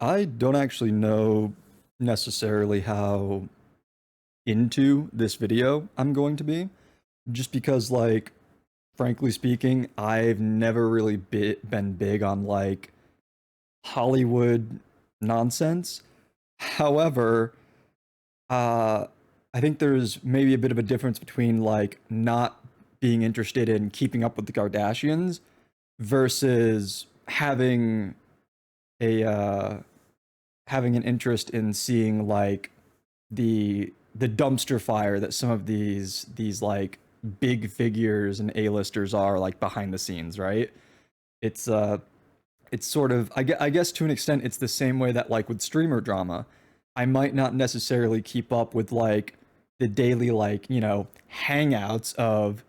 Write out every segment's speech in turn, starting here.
I don't actually know necessarily how into this video I'm going to be, just because, like, frankly speaking, I've never really been big on, like, Hollywood nonsense. However, uh, I think there's maybe a bit of a difference between, like, not being interested in keeping up with the Kardashians versus a having an interest in seeing, like, the dumpster fire that some of these like big figures and A-listers are, like, behind the scenes, right? It's it's sort of, I guess to an extent it's the same way that, like, with streamer drama, I might not necessarily keep up with, like, the daily, like, hangouts of,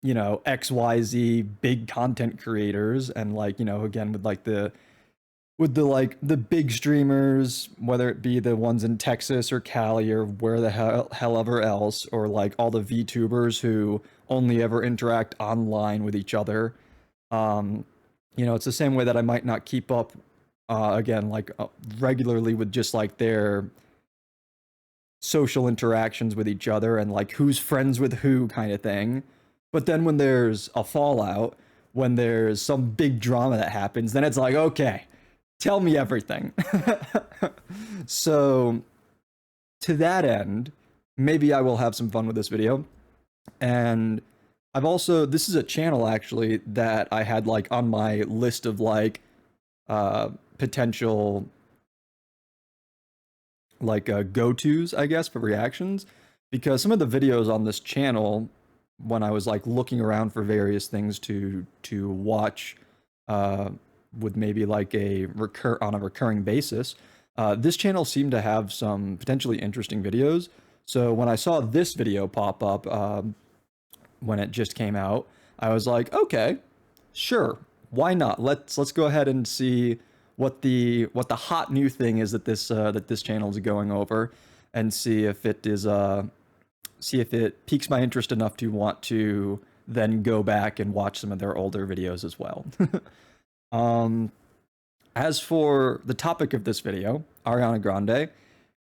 XYZ big content creators, and, like, again, with, like, the big streamers, whether it be the ones in Texas or Cali or where the hell ever else, or, like, all the VTubers who only ever interact online with each other. Um, it's the same way that I might not keep up, again, like, regularly with just, like, their social interactions with each other and, like, who's friends with who kind of thing. But then when there's a fallout, when there's some big drama that happens, then it's like, okay, tell me everything. So, to that end, maybe I will have some fun with this video. And this is a channel actually that I had, like, on my list of, like, potential, like, go-tos, I guess, for reactions, because some of the videos on this channel, when I was, like, looking around for various things to watch, with maybe, like, on a recurring basis, this channel seemed to have some potentially interesting videos. So when I saw this video pop up, when it just came out, I was like, okay, sure, why not? Let's go ahead and see what the hot new thing is that this channel is going over, and see if it piques my interest enough to want to then go back and watch some of their older videos as well. As for the topic of this video, Ariana Grande,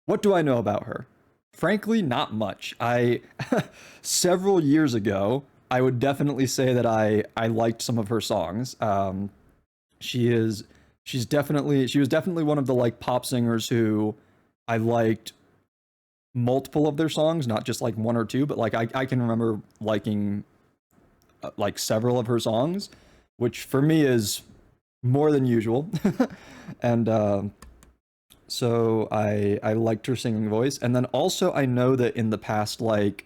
what do I know about her? Frankly, not much. Several years ago, I would definitely say that I liked some of her songs. She is she was definitely one of the, like, pop singers who I liked multiple of their songs, not just, like, one or two, but, like, I can remember liking, like, several of her songs, which for me is more than usual. And so I liked her singing voice. And then also I know that in the past, like,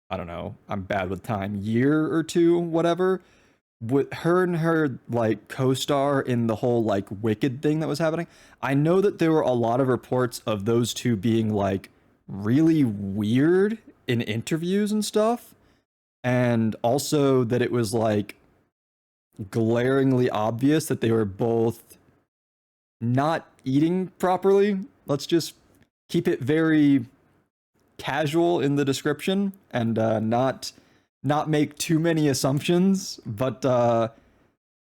I don't know, I'm bad with time, year or two, whatever, with her and her, like, co-star in the whole, like, Wicked thing that was happening, I know that there were a lot of reports of those two being, like, really weird in interviews and stuff. And also that it was, like, glaringly obvious that they were both not eating properly. Let's just keep it very casual in the description, and not make too many assumptions, but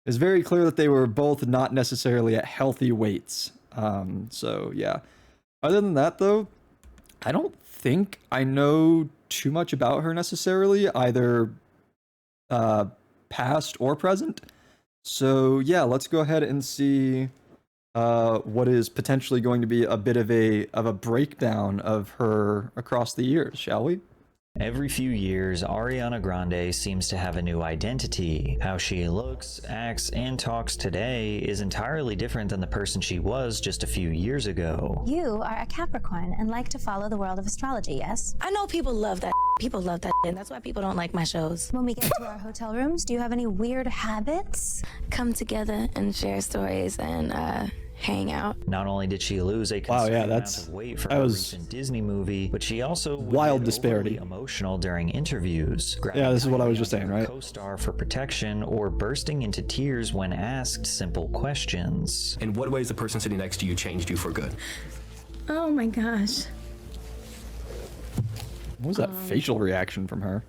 it's very clear that they were both not necessarily at healthy weights. So yeah. Other than that, though, I don't think I know too much about her necessarily, either past or present. So yeah, let's go ahead and see what is potentially going to be a bit of a breakdown of her across the years, shall we? Every few years, Ariana Grande seems to have a new identity. How she looks, acts, and talks today is entirely different than the person she was just a few years ago. You are a Capricorn and like to follow the world of astrology, yes? I know people love that. People love that, and that's why people don't like my shows. When we get to our hotel rooms, do you have any weird habits? Come together and share stories and hang out. Not only did she lose a considerable amount of weight for a recent Disney movie, but she also wild disparity. Emotional during interviews. Yeah, this is what I was just saying, right? Co-star for protection, or bursting into tears when asked simple questions. In what ways the person sitting next to you changed you for good? Oh my gosh. What was that facial reaction from her?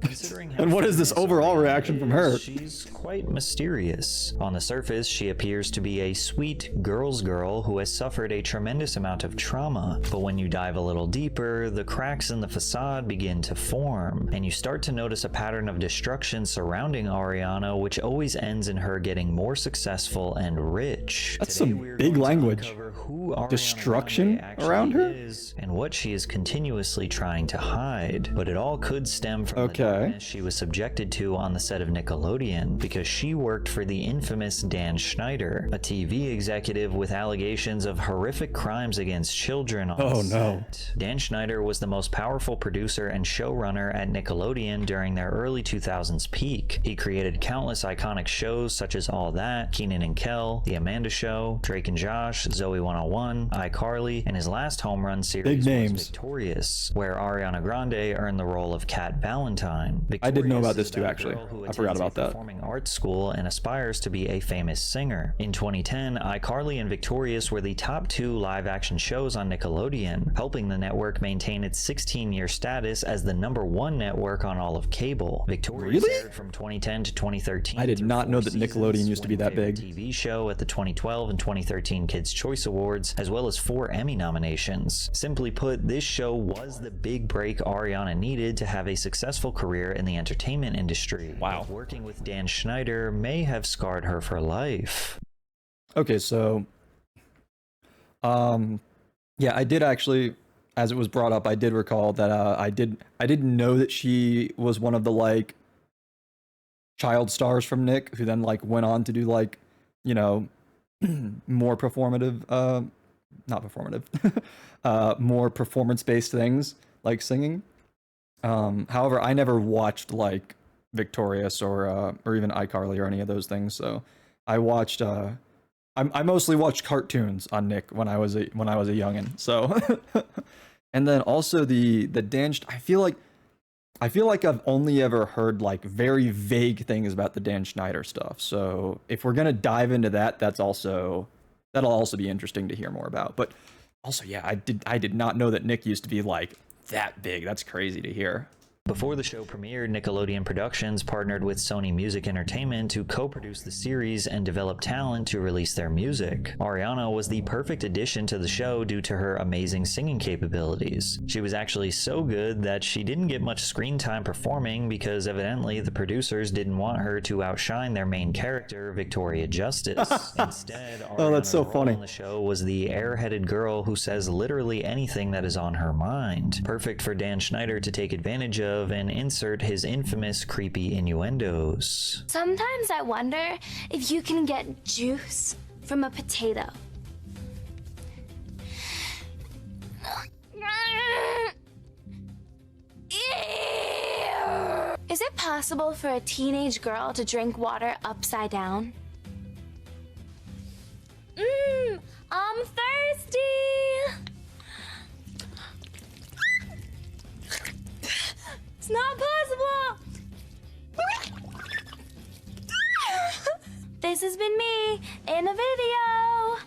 Considering how And what is this famous overall Ariana reaction from her? is, she's quite mysterious. On the surface, she appears to be a sweet girl's girl who has suffered a tremendous amount of trauma. But when you dive a little deeper, the cracks in the facade begin to form, and you start to notice a pattern of destruction surrounding Ariana, which always ends in her getting more successful and rich. That's Today, some we're big going to language. uncover who Ariana Destruction Grande actually around her? is and what she is continuously trying to hide. But it all could stem from the Okay. darkness she was subjected to on the set of Nickelodeon, because she worked for the infamous Dan Schneider, a TV executive with allegations of horrific crimes against children on Oh, the no. set. Dan Schneider was the most powerful producer and showrunner at Nickelodeon during their early 2000s peak. He created countless iconic shows such as All That, Keenan and Kel, The Amanda Show, Drake and Josh, Zoe 101, iCarly, and his last home run series Big was names. Victorious, where Ariana Grande earned the role of Kat Valentine. I did know about Victorious this is too, a actually. girl who I forgot attends a about that. performing arts school and aspires to be a famous singer. In 2010, iCarly and Victorious were the top 2 live-action shows on Nickelodeon, helping the network maintain its 16-year status as the #1 network on all of cable. Victorious Really? aired from 2010 to 2013. I did through not know 4 that Nickelodeon seasons, used to be winning that big. Favorite TV show at the 2012 and 2013 Kids' Choice Awards, as well as 4 Emmy nominations. Simply put, this show was the big break Ariana needed to have a successful career in the entertainment industry. Wow. Working with Dan Schneider may have scarred her for life. Okay, so yeah, I did actually, as it was brought up, I did recall that I didn't know that she was one of the like child stars from Nick who then like went on to do like, you know, more performative not performative more performance-based things like singing. However, I never watched like Victorious or even iCarly or any of those things, so I watched I mostly watched cartoons on Nick when I was a youngin'. So and then also the Dan, I feel like I've only ever heard like very vague things about the Dan Schneider stuff. So if we're gonna dive into that, that'll also be interesting to hear more about. But also, yeah, I did not know that Nick used to be like that big. That's crazy to hear. Before the show premiered, Nickelodeon Productions partnered with Sony Music Entertainment to co-produce the series and develop talent to release their music. Ariana was the perfect addition to the show due to her amazing singing capabilities. She was actually so good that she didn't get much screen time performing because evidently the producers didn't want her to outshine their main character, Victoria Justice. Instead, Oh, that's so Ariana's role funny. on the show was the airheaded girl who says literally anything that is on her mind. Perfect for Dan Schneider to take advantage of and insert his infamous creepy innuendos. Sometimes I wonder if you can get juice from a potato. Is it possible for a teenage girl to drink water upside down? I'm thirsty! It's not possible! This has been me in a video!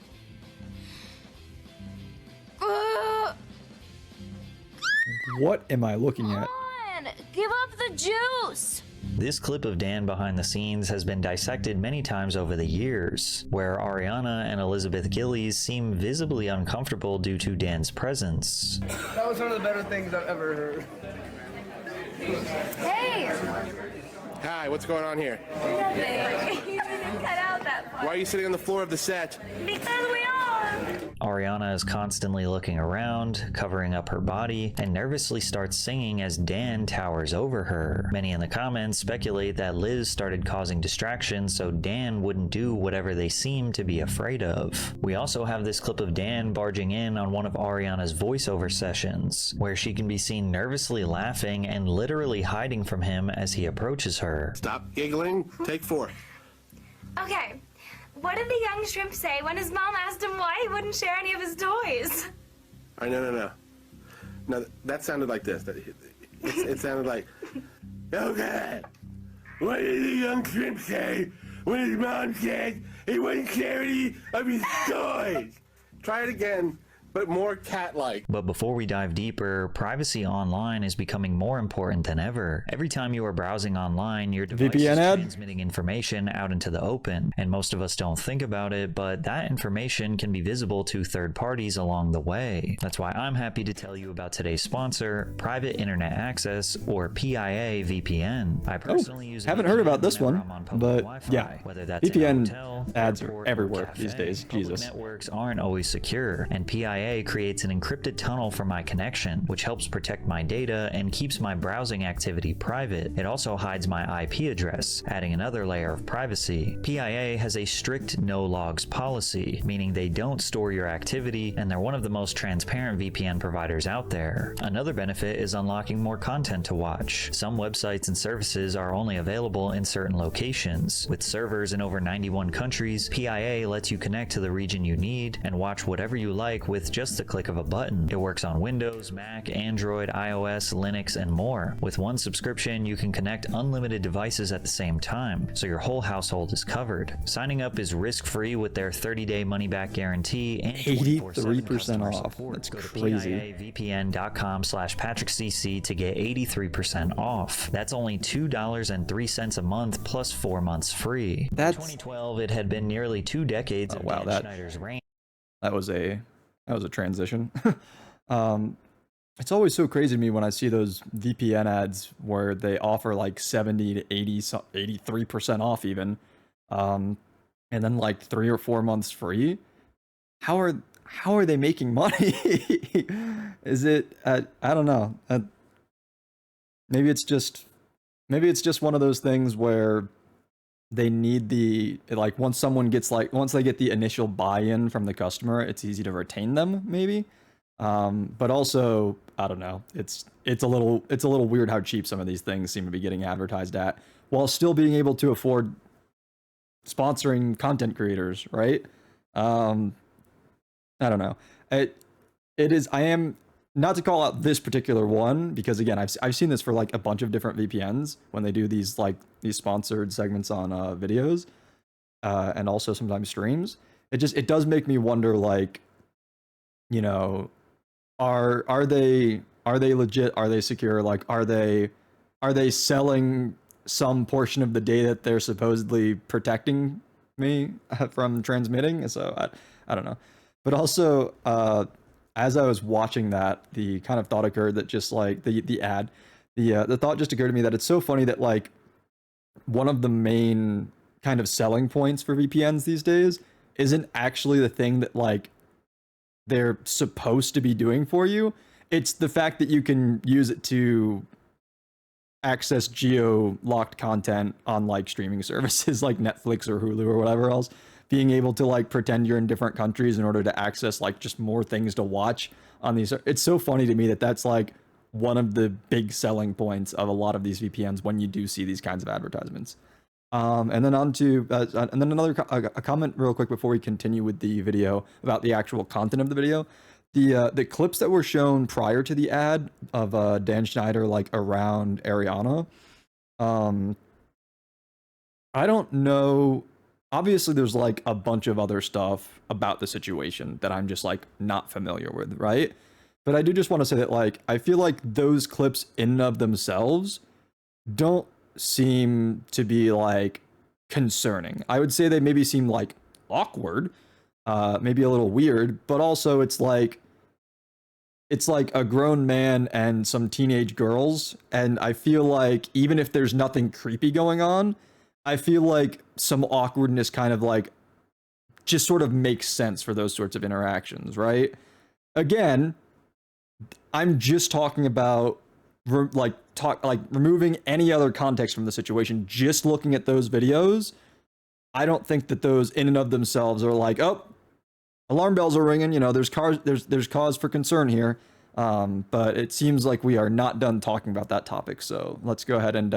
What am I looking at? Come on, give up the juice! This clip of Dan behind the scenes has been dissected many times over the years, where Ariana and Elizabeth Gillies seem visibly uncomfortable due to Dan's presence. That was one of the better things I've ever heard. Hey! Hi, what's going on here? Nothing. You didn't cut out that part. Why are you sitting on the floor of the set? Because we are! Ariana is constantly looking around, covering up her body, and nervously starts singing as Dan towers over her. Many in the comments speculate that Liz started causing distractions so Dan wouldn't do whatever they seem to be afraid of. We also have this clip of Dan barging in on one of Ariana's voiceover sessions, where she can be seen nervously laughing and literally hiding from him as he approaches her. Stop giggling. Take 4. Okay, what did the young shrimp say when his mom asked him why he wouldn't share any of his toys? All right, no. No, that sounded like this. It sounded like, okay, what did the young shrimp say when his mom said he wouldn't share any of his toys? Try it again. but more cat-like. But before we dive deeper, privacy online is becoming more important than ever. Every time you are browsing online, your device VPN is ad? transmitting information out into the open, and most of us don't think about it, but that information can be visible to third parties along the way. That's why I'm happy to tell you about today's sponsor, Private Internet Access, or PIA VPN. I personally use a haven't heard VPN about this whenever one, I'm on public but Wi-Fi, yeah, whether that's in a VPN hotel, ads are airport, or everywhere cafe. these days. Public Jesus. networks aren't always secure, and PIA creates an encrypted tunnel for my connection, which helps protect my data and keeps my browsing activity private. It also hides my IP address, adding another layer of privacy. PIA has a strict no logs policy, meaning they don't store your activity, and they're one of the most transparent VPN providers out there. Another benefit is unlocking more content to watch. Some websites and services are only available in certain locations. With servers in over 91 countries, PIA lets you connect to the region you need and watch whatever you like with just the click of a button. It works on Windows, Mac, Android, iOS, Linux, and more. With one subscription, you can connect unlimited devices at the same time, so your whole household is covered. Signing up is risk-free with their 30-day money-back guarantee and 83% 24/7 customer off. support. That's Go to crazy. piavpn.com/PatrickCC to get 83% off. That's only $2.03 a month plus 4 months free. In That's 2012, it had been nearly 2 decades of wow, Dan Schneider's reign. that was a transition. It's always so crazy to me when I see those VPN ads where they offer like 70 to 80, 83% off even, and then like 3 or 4 months free. How are they making money? Is it? I don't know. Maybe it's just one of those things where they need once they get the initial buy-in from the customer, it's easy to retain them maybe. But also, I don't know. It's a little weird how cheap some of these things seem to be getting advertised at, while still being able to afford sponsoring content creators, right? I don't know. I am not to call out this particular one because again, I've seen this for like a bunch of different VPNs when they do these sponsored segments on videos, and also sometimes streams. It does make me wonder, like, you know, are they legit? Are they secure? Like, are they selling some portion of the data that they're supposedly protecting me from transmitting? So I don't know. But also, as I was watching that, the kind of thought occurred that just like the ad, the thought just occurred to me that it's so funny that like one of the main kind of selling points for VPNs these days isn't actually the thing that like they're supposed to be doing for you. It's the fact that you can use it to access geo-locked content on like streaming services like Netflix or Hulu or whatever else. Being able to like pretend you're in different countries in order to access like just more things to watch on these. It's so funny to me that that's like one of the big selling points of a lot of these VPNs when you do see these kinds of advertisements. And then on to and then a comment real quick before we continue with the video about the actual content of the video. The clips that were shown prior to the ad of Dan Schneider like around Ariana, I don't know. Obviously, there's like a bunch of other stuff about the situation that I'm just like not familiar with, right? But I do just want to say that like I feel like those clips in and of themselves don't seem to be like concerning. I would say they maybe seem like awkward, maybe a little weird, but also it's like a grown man and some teenage girls, and I feel like even if there's nothing creepy going on, I feel like some awkwardness kind of like just sort of makes sense for those sorts of interactions, right? Again, I'm just talking about removing any other context from the situation. Just looking at those videos, I don't think that those in and of themselves are like, oh, alarm bells are ringing. You know, there's cause for concern here. But it seems like we are not done talking about that topic. So let's go ahead and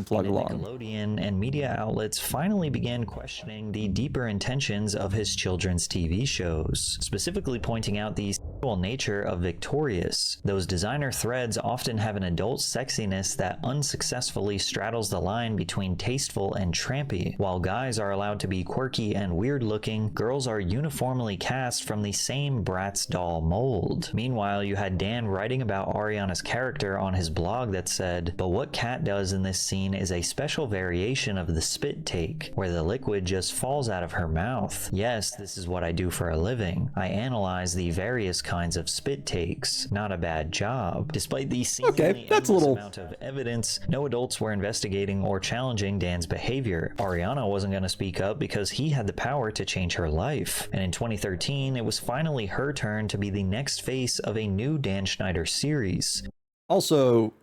plug along. Nickelodeon and media outlets finally began questioning the deeper intentions of his children's TV shows, specifically pointing out these nature of Victorious. Those designer threads often have an adult sexiness that unsuccessfully straddles the line between tasteful and trampy. While guys are allowed to be quirky and weird looking, girls are uniformly cast from the same Bratz doll mold. Meanwhile, you had Dan writing about Ariana's character on his blog that said, "But what Kat does in this scene is a special variation of the spit take, where the liquid just falls out of her mouth. Yes, this is what I do for a living. I analyze the various kinds of spit takes. Not a bad job." Despite the seemingly that's endless amount of evidence, no adults were investigating or challenging Dan's behavior. Ariana wasn't going to speak up because he had the power to change her life. And in 2013, it was finally her turn to be the next face of a new Dan Schneider series. Also,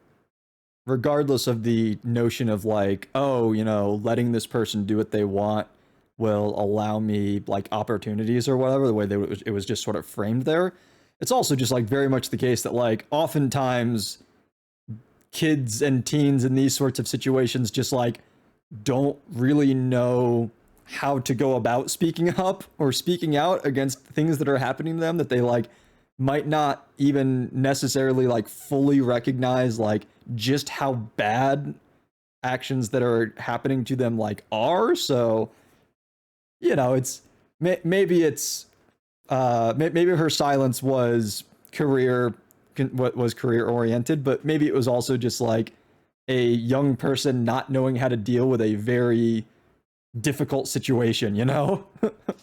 regardless of the notion of like, oh, you know, letting this person do what they want will allow me like opportunities or whatever, the way that it was just sort of framed there, it's also just like very much the case that like oftentimes kids and teens in these sorts of situations just like don't really know how to go about speaking up or speaking out against things that are happening to them, that they like might not even necessarily like fully recognize like just how bad actions that are happening to them like are. So, you know, it's maybe her silence was career oriented, but maybe it was also just like a young person not knowing how to deal with a very difficult situation, you know?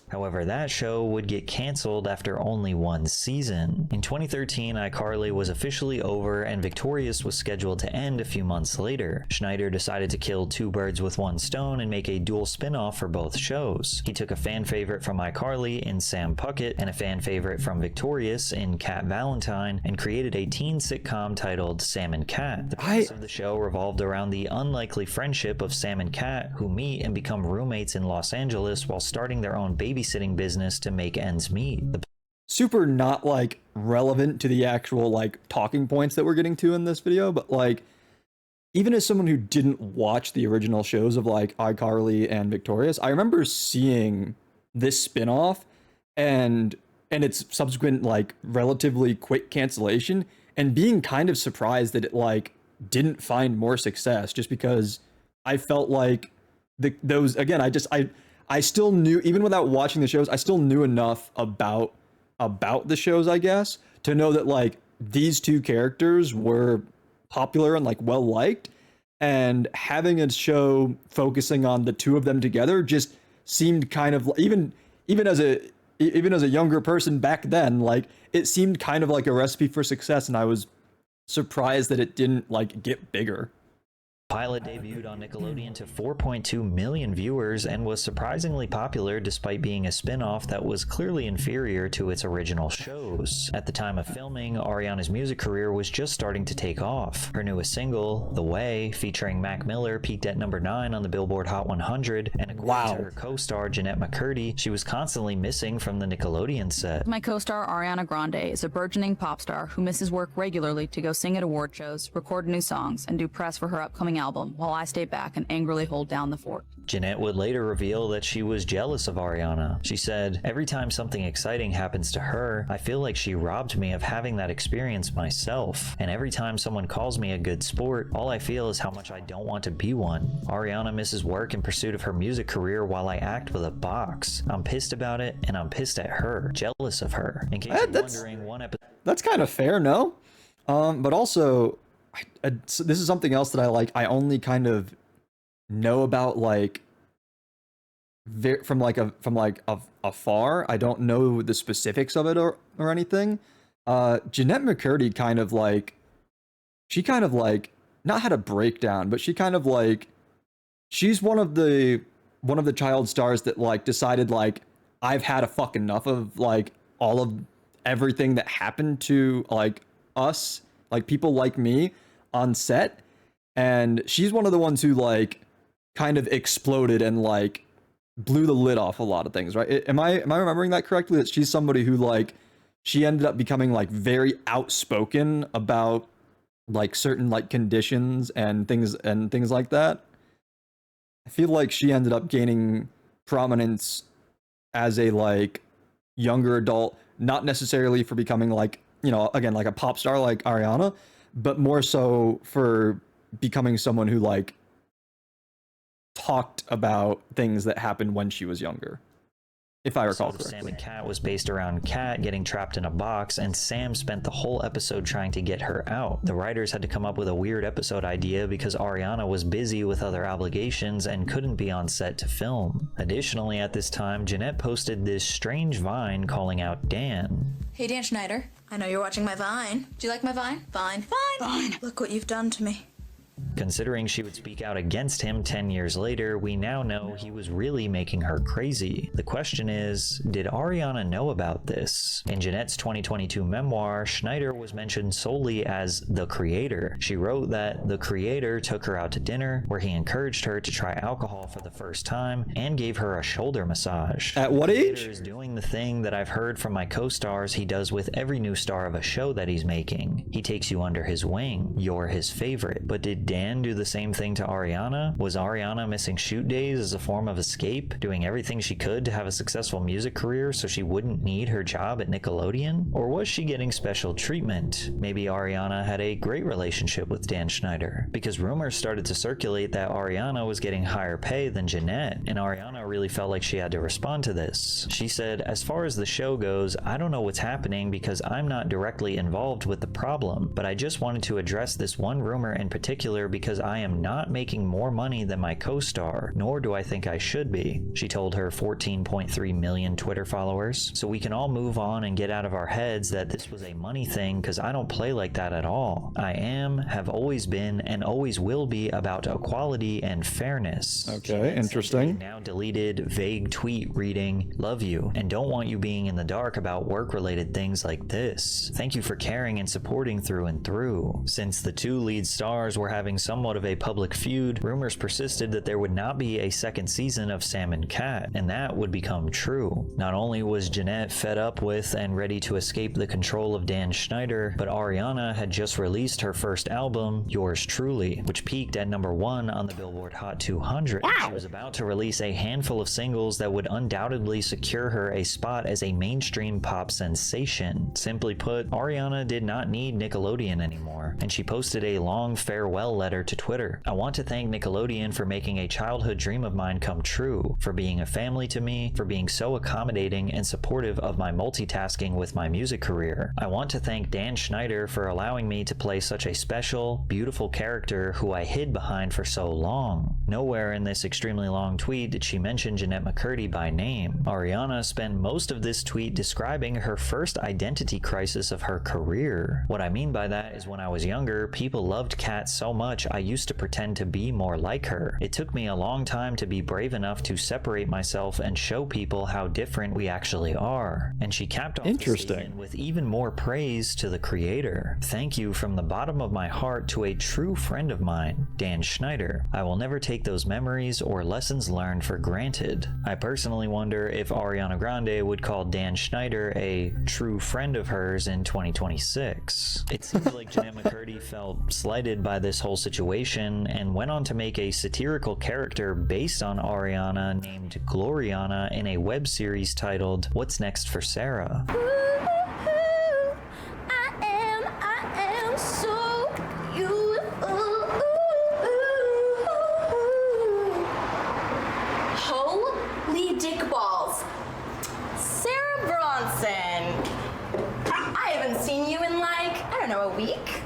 However, that show would get canceled after only one season. In 2013, iCarly was officially over and Victorious was scheduled to end a few months later. Schneider decided to kill two birds with one stone and make a dual spin-off for both shows. He took a fan favorite from iCarly in Sam Puckett and a fan favorite from Victorious in Kat Valentine and created a teen sitcom titled Sam and Kat. The premise of the show revolved around the unlikely friendship of Sam and Kat, who meet and become roommates in Los Angeles while starting their own babysitting business to make ends meet. Super not like relevant to the actual like talking points that we're getting to in this video, but like even as someone who didn't watch the original shows of like iCarly and Victorious, I remember seeing this spin-off and its subsequent like relatively quick cancellation and being kind of surprised that it like didn't find more success, just because I felt like those again, I still knew, even without watching the shows, I still knew enough about the shows, I guess, to know that like these two characters were popular and like well liked, and having a show focusing on the two of them together just seemed kind of even as a younger person back then, like it seemed kind of like a recipe for success, and I was surprised that it didn't like get bigger. Pilot debuted on Nickelodeon to 4.2 million viewers and was surprisingly popular despite being a spin-off that was clearly inferior to its original shows. At the time of filming, Ariana's music career was just starting to take off. Her newest single, The Way, featuring Mac Miller, peaked at number 9 on the Billboard Hot 100, and according to her co-star Jeanette McCurdy, she was constantly missing from the Nickelodeon set. My co-star Ariana Grande is a burgeoning pop star who misses work regularly to go sing at award shows, record new songs, and do press for her upcoming album, while I stay back and angrily hold down the fort. Jeanette would later reveal that she was jealous of Ariana. She said, "Every time something exciting happens to her, I feel like she robbed me of having that experience myself. And every time someone calls me a good sport, all I feel is how much I don't want to be one. Ariana misses work in pursuit of her music career while I act with a box. I'm pissed about it, and I'm pissed at her, jealous of her." In case you're wondering, one episode... That's kind of fair, no? But also, this is something else that I only kind of know about like from afar. I don't know the specifics of it or anything. Jeanette McCurdy kind of like not had a breakdown, but she kind of like, she's one of the child stars that like decided like, I've had a fuck enough of like all of everything that happened to like us, like people like me on set. And she's one of the ones who like kind of exploded and like blew the lid off a lot of things, right? Am I remembering that correctly? That she's somebody who like, she ended up becoming like very outspoken about like certain like conditions and things like that. I feel like she ended up gaining prominence as a like younger adult, not necessarily for becoming like, you know, again, like a pop star like Ariana, but more so for becoming someone who like talked about things that happened when she was younger, if I recall correctly. Sam and Cat was based around Cat getting trapped in a box, and Sam spent the whole episode trying to get her out. The writers had to come up with a weird episode idea because Ariana was busy with other obligations and couldn't be on set to film. Additionally, at this time, Jeanette posted this strange Vine calling out Dan. Hey, Dan Schneider. I know you're watching my Vine. Do you like my Vine? Vine. Look what you've done to me. Considering she would speak out against him 10 years later, we now know he was really making her crazy. The question is, did Ariana know about this? In Jeanette's 2022 memoir, Schneider was mentioned solely as the creator. She wrote that the creator took her out to dinner, where he encouraged her to try alcohol for the first time and gave her a shoulder massage. At what age? The creator is doing the thing that I've heard from my co-stars he does with every new star of a show that he's making. He takes you under his wing. You're his favorite. But did Dan do the same thing to Ariana? Was Ariana missing shoot days as a form of escape, doing everything she could to have a successful music career so she wouldn't need her job at Nickelodeon? Or was she getting special treatment? Maybe Ariana had a great relationship with Dan Schneider, because rumors started to circulate that Ariana was getting higher pay than Jeanette, and Ariana really felt like she had to respond to this. She said, "As far as the show goes, I don't know what's happening because I'm not directly involved with the problem, but I just wanted to address this one rumor in particular because I am not making more money than my co-star, nor do I think I should be," she told her 14.3 million Twitter followers. So we can all move on and get out of our heads that this was a money thing, because I don't play like that at all. I am, have always been, and always will be about equality and fairness. Okay, interesting. Now deleted vague tweet reading, "Love you, and don't want you being in the dark about work-related things like this. Thank you for caring and supporting through and through." Since the two lead stars were having somewhat of a public feud, rumors persisted that there would not be a second season of Sam and Cat, and that would become true. Not only was Jeanette fed up with and ready to escape the control of Dan Schneider, but Ariana had just released her first album, Yours Truly, which peaked at #1 on the Billboard Hot 200. Wow. She was about to release a handful of singles that would undoubtedly secure her a spot as a mainstream pop sensation. Simply put, Ariana did not need Nickelodeon anymore, and she posted a long farewell letter to Twitter. "I want to thank Nickelodeon for making a childhood dream of mine come true, for being a family to me, for being so accommodating and supportive of my multitasking with my music career. I want to thank Dan Schneider for allowing me to play such a special, beautiful character who I hid behind for so long." Nowhere in this extremely long tweet did she mention Jeanette McCurdy by name. Ariana spent most of this tweet describing her first identity crisis of her career. What I mean by that is, when I was younger, people loved Kat so much I used to pretend to be more like her. It took me a long time to be brave enough to separate myself and show people how different we actually are. And she capped off the statement with even more praise to the creator. "Thank you from the bottom of my heart to a true friend of mine, Dan Schneider. I will never take those memories or lessons learned for granted." I personally wonder if Ariana Grande would call Dan Schneider a true friend of hers in 2026. It seems like Jeanette McCurdy felt slighted by this whole situation and went on to make a satirical character based on Ariana named Gloriana in a web series titled What's Next for Sarah. I am so beautiful. Holy dick balls. Sarah Bronson. I haven't seen you in like, I don't know, a week?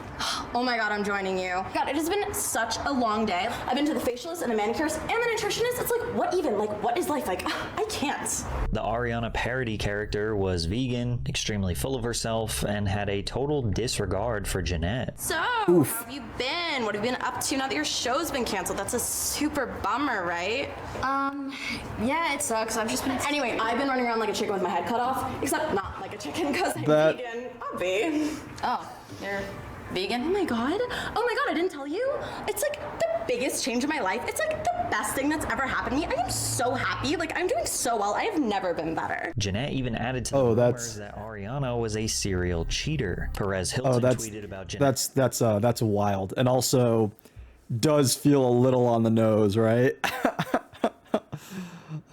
Oh my god, I'm joining you. God, it has been such a long day. I've been to the facialist and the manicurist and the nutritionist. It's like, what even? Like, what is life like? I can't. The Ariana parody character was vegan, extremely full of herself, and had a total disregard for Jeanette. So, how have you been? What have you been up to now that your show's been canceled? That's a super bummer, right? Yeah, it sucks. I've just been. Anyway, I've been running around like a chicken with my head cut off, except not like a chicken because I'm That- vegan. I'll be. Oh, you're vegan? Oh my god, I didn't tell you. It's like the biggest change in my life. It's like the best thing that's ever happened to me. I am so happy. Like, I'm doing so well. I have never been better. Jeanette even added to the rumors that Ariana was a serial cheater. Perez Hilton tweeted about Jeanette. That's wild, and also does feel a little on the nose, right?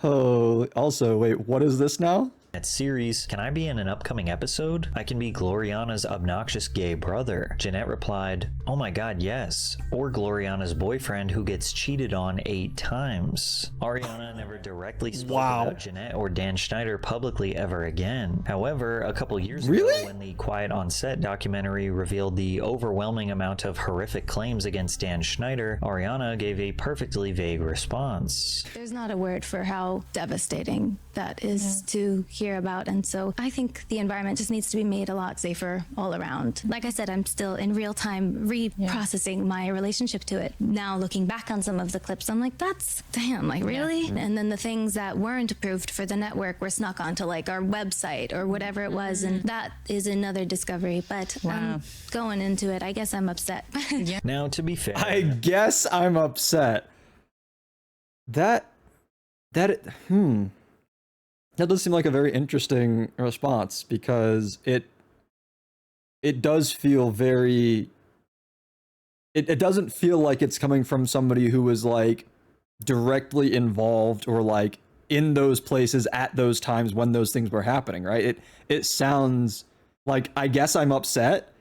Oh, also, wait, what is this now? That series, "Can I be in an upcoming episode? I can be Gloriana's obnoxious gay brother." Jeanette replied, "Oh my god, yes." Or Gloriana's boyfriend who gets cheated on 8 times. Ariana never directly spoke about Jeanette or Dan Schneider publicly ever again. However, a couple years ago, when the Quiet on Set documentary revealed the overwhelming amount of horrific claims against Dan Schneider, Ariana gave a perfectly vague response. There's not a word for how devastating that is to hear about, and so I think the environment just needs to be made a lot safer all around. Like I said, I'm still in real time reprocessing my relationship to it. Now looking back on some of the clips, I'm like, that's damn, like really? And then the things that weren't approved for the network were snuck onto like our website or whatever it was, and that is another discovery. But going into it, I guess I'm upset. Now, to be fair, I guess I'm upset. That does seem like a very interesting response, because it does feel very, it doesn't feel like it's coming from somebody who was like directly involved or like in those places at those times when those things were happening, right? It sounds like, I guess I'm upset.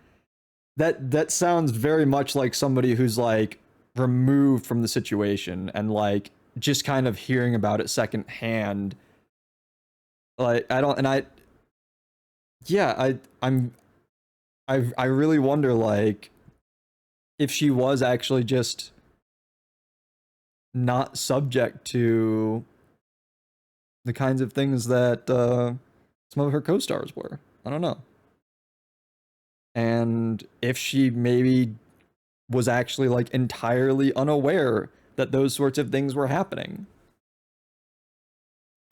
That sounds very much like somebody who's like removed from the situation and like just kind of hearing about it secondhand. Like I really wonder like if she was actually just not subject to the kinds of things that some of her co-stars were. I don't know. And if she maybe was actually like entirely unaware that those sorts of things were happening.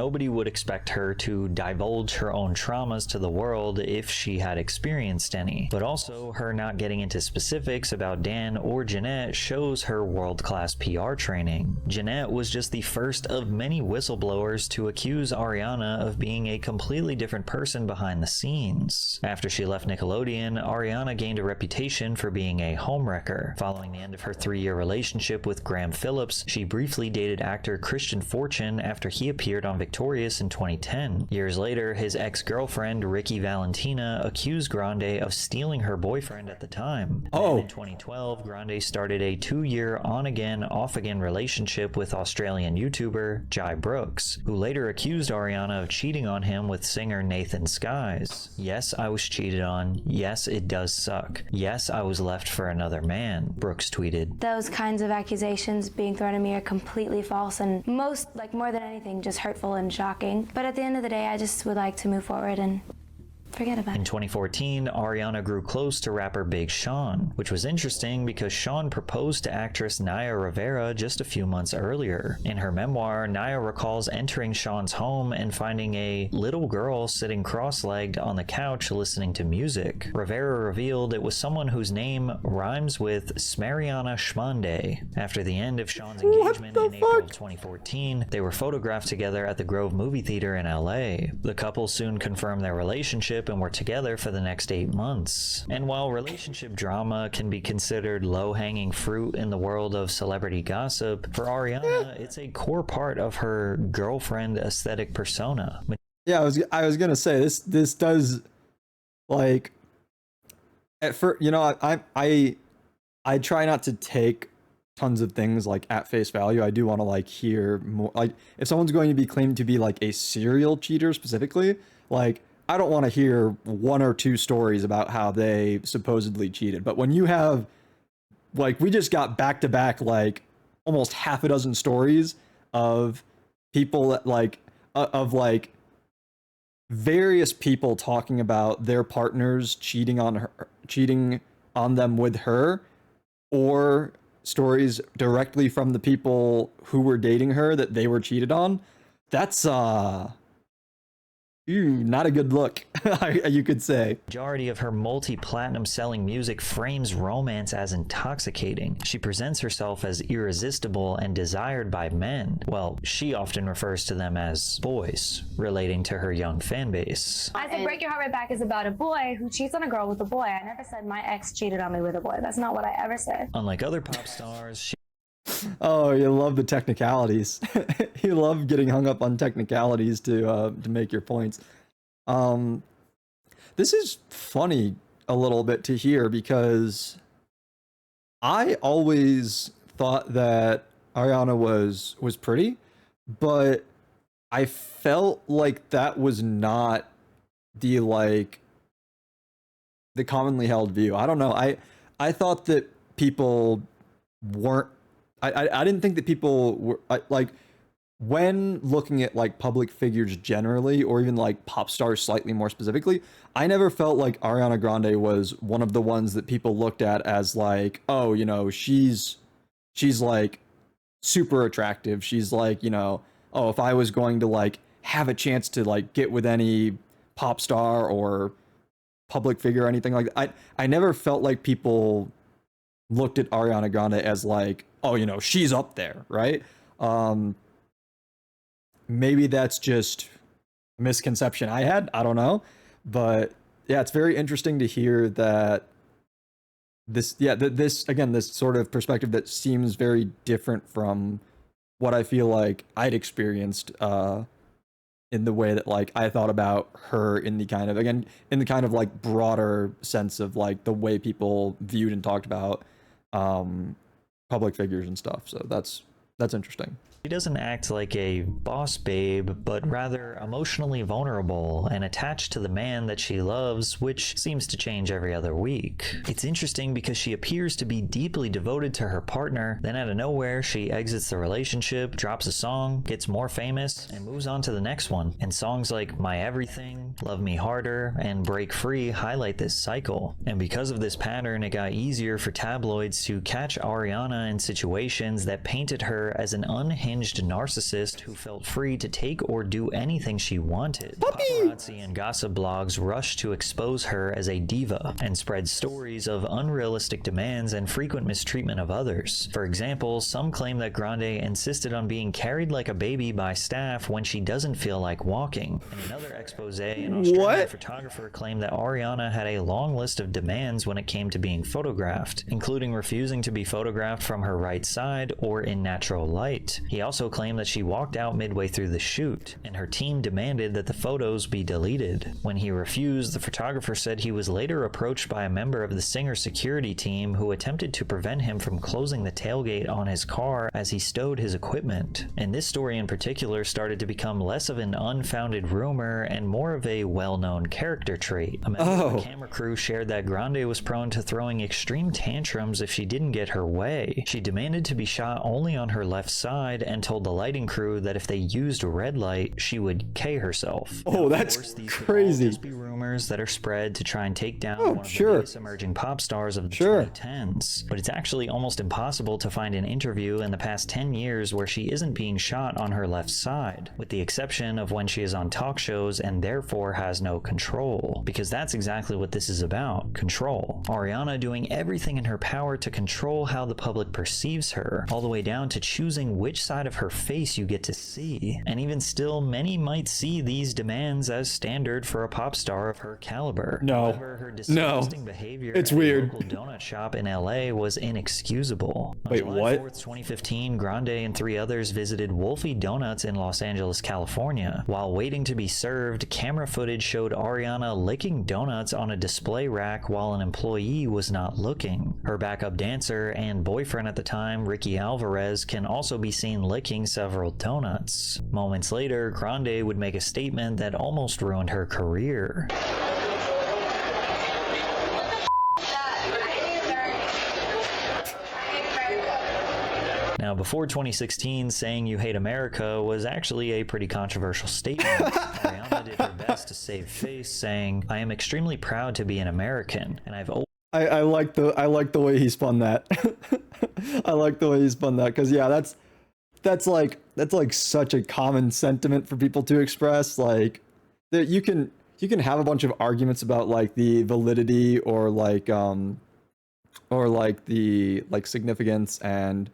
nobody would expect her to divulge her own traumas to the world if she had experienced any. But also, her not getting into specifics about Dan or Jeanette shows her world-class PR training. Jeanette was just the first of many whistleblowers to accuse Ariana of being a completely different person behind the scenes. After she left Nickelodeon, Ariana gained a reputation for being a homewrecker. Following the end of her 3-year relationship with Graham Phillips, she briefly dated actor Christian Fortune after he appeared on Victorious in 2010. Years later, his ex-girlfriend Ricky Valentina accused Grande of stealing her boyfriend at the time. Then in 2012, Grande started a 2-year on-again, off-again relationship with Australian YouTuber Jai Brooks, who later accused Ariana of cheating on him with singer Nathan Skies. "Yes, I was cheated on. Yes, it does suck. Yes, I was left for another man," Brooks tweeted. Those kinds of accusations being thrown at me are completely false and more than anything, just hurtful and shocking. But at the end of the day, I just would like to move forward and forget about it. In 2014, Ariana grew close to rapper Big Sean, which was interesting because Sean proposed to actress Naya Rivera just a few months earlier. In her memoir, Naya recalls entering Sean's home and finding a little girl sitting cross-legged on the couch listening to music. Rivera revealed it was someone whose name rhymes with Smariana Schmande. After the end of Sean's engagement in April of 2014, they were photographed together at the Grove movie theater in LA. The couple soon confirmed their relationship and were together for the next 8 months. And while relationship drama can be considered low-hanging fruit in the world of celebrity gossip, for Ariana, it's a core part of her girlfriend aesthetic persona. Yeah, I was gonna say this does, like, at first, I try not to take tons of things like at face value. I do want to like hear more. Like, if someone's going to be claimed to be like a serial cheater specifically, like, I don't want to hear 1 or 2 stories about how they supposedly cheated. But when you have, like, we just got back to back, like, almost half a dozen stories of people that, like, various people talking about their partners cheating on them with her, or stories directly from the people who were dating her that they were cheated on. That's, not a good look, you could say. Majority of her multi-platinum selling music frames romance as intoxicating. She presents herself as irresistible and desired by men. Well, she often refers to them as boys, relating to her young fan base. I said Break Your Heart Right Back is about a boy who cheats on a girl with a boy. I never said my ex cheated on me with a boy. That's not what I ever said. Unlike other pop stars, Oh, you love the technicalities. You love getting hung up on technicalities to make your points. Um, this is funny a little bit to hear because I always thought that Ariana was pretty, but I felt like that was not the the commonly held view. I don't know. I thought that people weren't. I didn't think that people were like when looking at like public figures generally, or even like pop stars slightly more specifically. I never felt like Ariana Grande was one of the ones that people looked at as like, oh, you know, she's like super attractive. She's like, you know, oh, if I was going to like have a chance to like get with any pop star or public figure or anything like that, I never felt like people looked at Ariana Grande as like, oh, you know, she's up there, right? Maybe that's just a misconception I had. I don't know, but yeah, it's very interesting to hear that this again, this sort of perspective that seems very different from what I feel like I'd experienced in the way that like I thought about her in the kind of, again, in the kind of like broader sense of like the way people viewed and talked about public figures and stuff. So that's interesting. She doesn't act like a boss babe, but rather emotionally vulnerable and attached to the man that she loves, which seems to change every other week. It's interesting because she appears to be deeply devoted to her partner, then out of nowhere she exits the relationship, drops a song, gets more famous, and moves on to the next one. And songs like My Everything, Love Me Harder, and Break Free highlight this cycle. And because of this pattern, it got easier for tabloids to catch Ariana in situations that painted her as an unhinged narcissist who felt free to take or do anything she wanted. Paparazzi and gossip blogs rushed to expose her as a diva and spread stories of unrealistic demands and frequent mistreatment of others. For example, some claim that Grande insisted on being carried like a baby by staff when she doesn't feel like walking. In another expose, an Australian photographer claimed that Ariana had a long list of demands when it came to being photographed, including refusing to be photographed from her right side or in natural light. He also claimed that she walked out midway through the shoot, and her team demanded that the photos be deleted. When he refused, the photographer said he was later approached by a member of the singer's security team who attempted to prevent him from closing the tailgate on his car as he stowed his equipment. And this story in particular started to become less of an unfounded rumor and more of a well-known character trait. A member of the camera crew shared that Grande was prone to throwing extreme tantrums if she didn't get her way. She demanded to be shot only on her left side and told the lighting crew that if they used red light, she would K herself. Oh, that's crazy. These could all just be rumors that are spread to try and take down one of the biggest emerging pop stars of the 2010s. But it's actually almost impossible to find an interview in the past 10 years where she isn't being shot on her left side, with the exception of when she is on talk shows and therefore has no control. Because that's exactly what this is about, control. Ariana doing everything in her power to control how the public perceives her, all the way down to choosing which side of her face you get to see. And even still, many might see these demands as standard for a pop star of her caliber. However, her disgusting behavior it's at weird. a local donut shop in LA was inexcusable. On July 4th, 2015, Grande and 3 others visited Wolfie Donuts in Los Angeles, California. While waiting to be served, camera footage showed Ariana licking donuts on a display rack while an employee was not looking. Her backup dancer and boyfriend at the time, Ricky Alvarez, can also be seen licking several donuts. Moments later, Grande would make a statement that almost ruined her career. Now, before 2016, saying you hate America was actually a pretty controversial statement. Ariana did her best to save face, saying, "I am extremely proud to be an American, and I've always..." I like the way he spun that. I like the way he spun that, because yeah, that's like such a common sentiment for people to express. Like that you can have a bunch of arguments about like the validity or the like significance and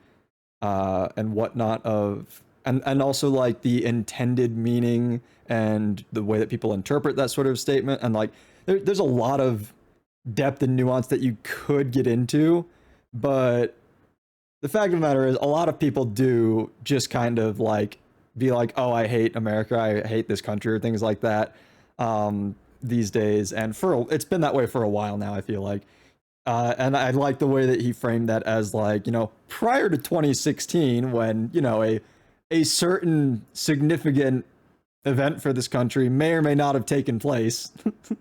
whatnot of and also like the intended meaning and the way that people interpret that sort of statement, and like there's a lot of depth and nuance that you could get into, but the fact of the matter is a lot of people do just kind of like be like, oh, I hate America, I hate this country, or things like that. these days, and it's been that way for a while now, I feel like. And I like the way that he framed that as like, prior to 2016, when, a certain significant event for this country may or may not have taken place.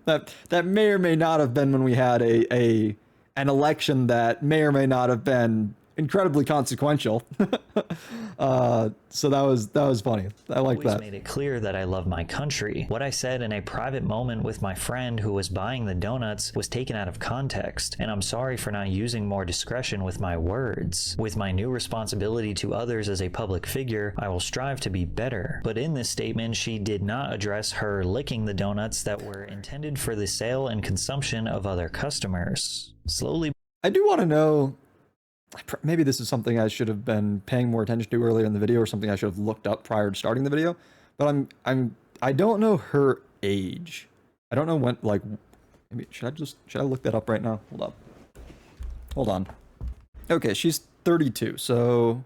that may or may not have been when we had an election that may or may not have been incredibly consequential. So that was funny. I like that. Made it clear that I love my country. What I said in a private moment with my friend who was buying the donuts was taken out of context, and I'm sorry for not using more discretion with my words. With my new responsibility to others as a public figure, I will strive to be better. But in this statement, she did not address her licking the donuts that were intended for the sale and consumption of other customers. Slowly, I do want to know, maybe this is something I should have been paying more attention to earlier in the video, or something I should have looked up prior to starting the video, but I don't know her age. I don't know when, like, maybe should I look that up right now? Hold on. Okay, she's 32. So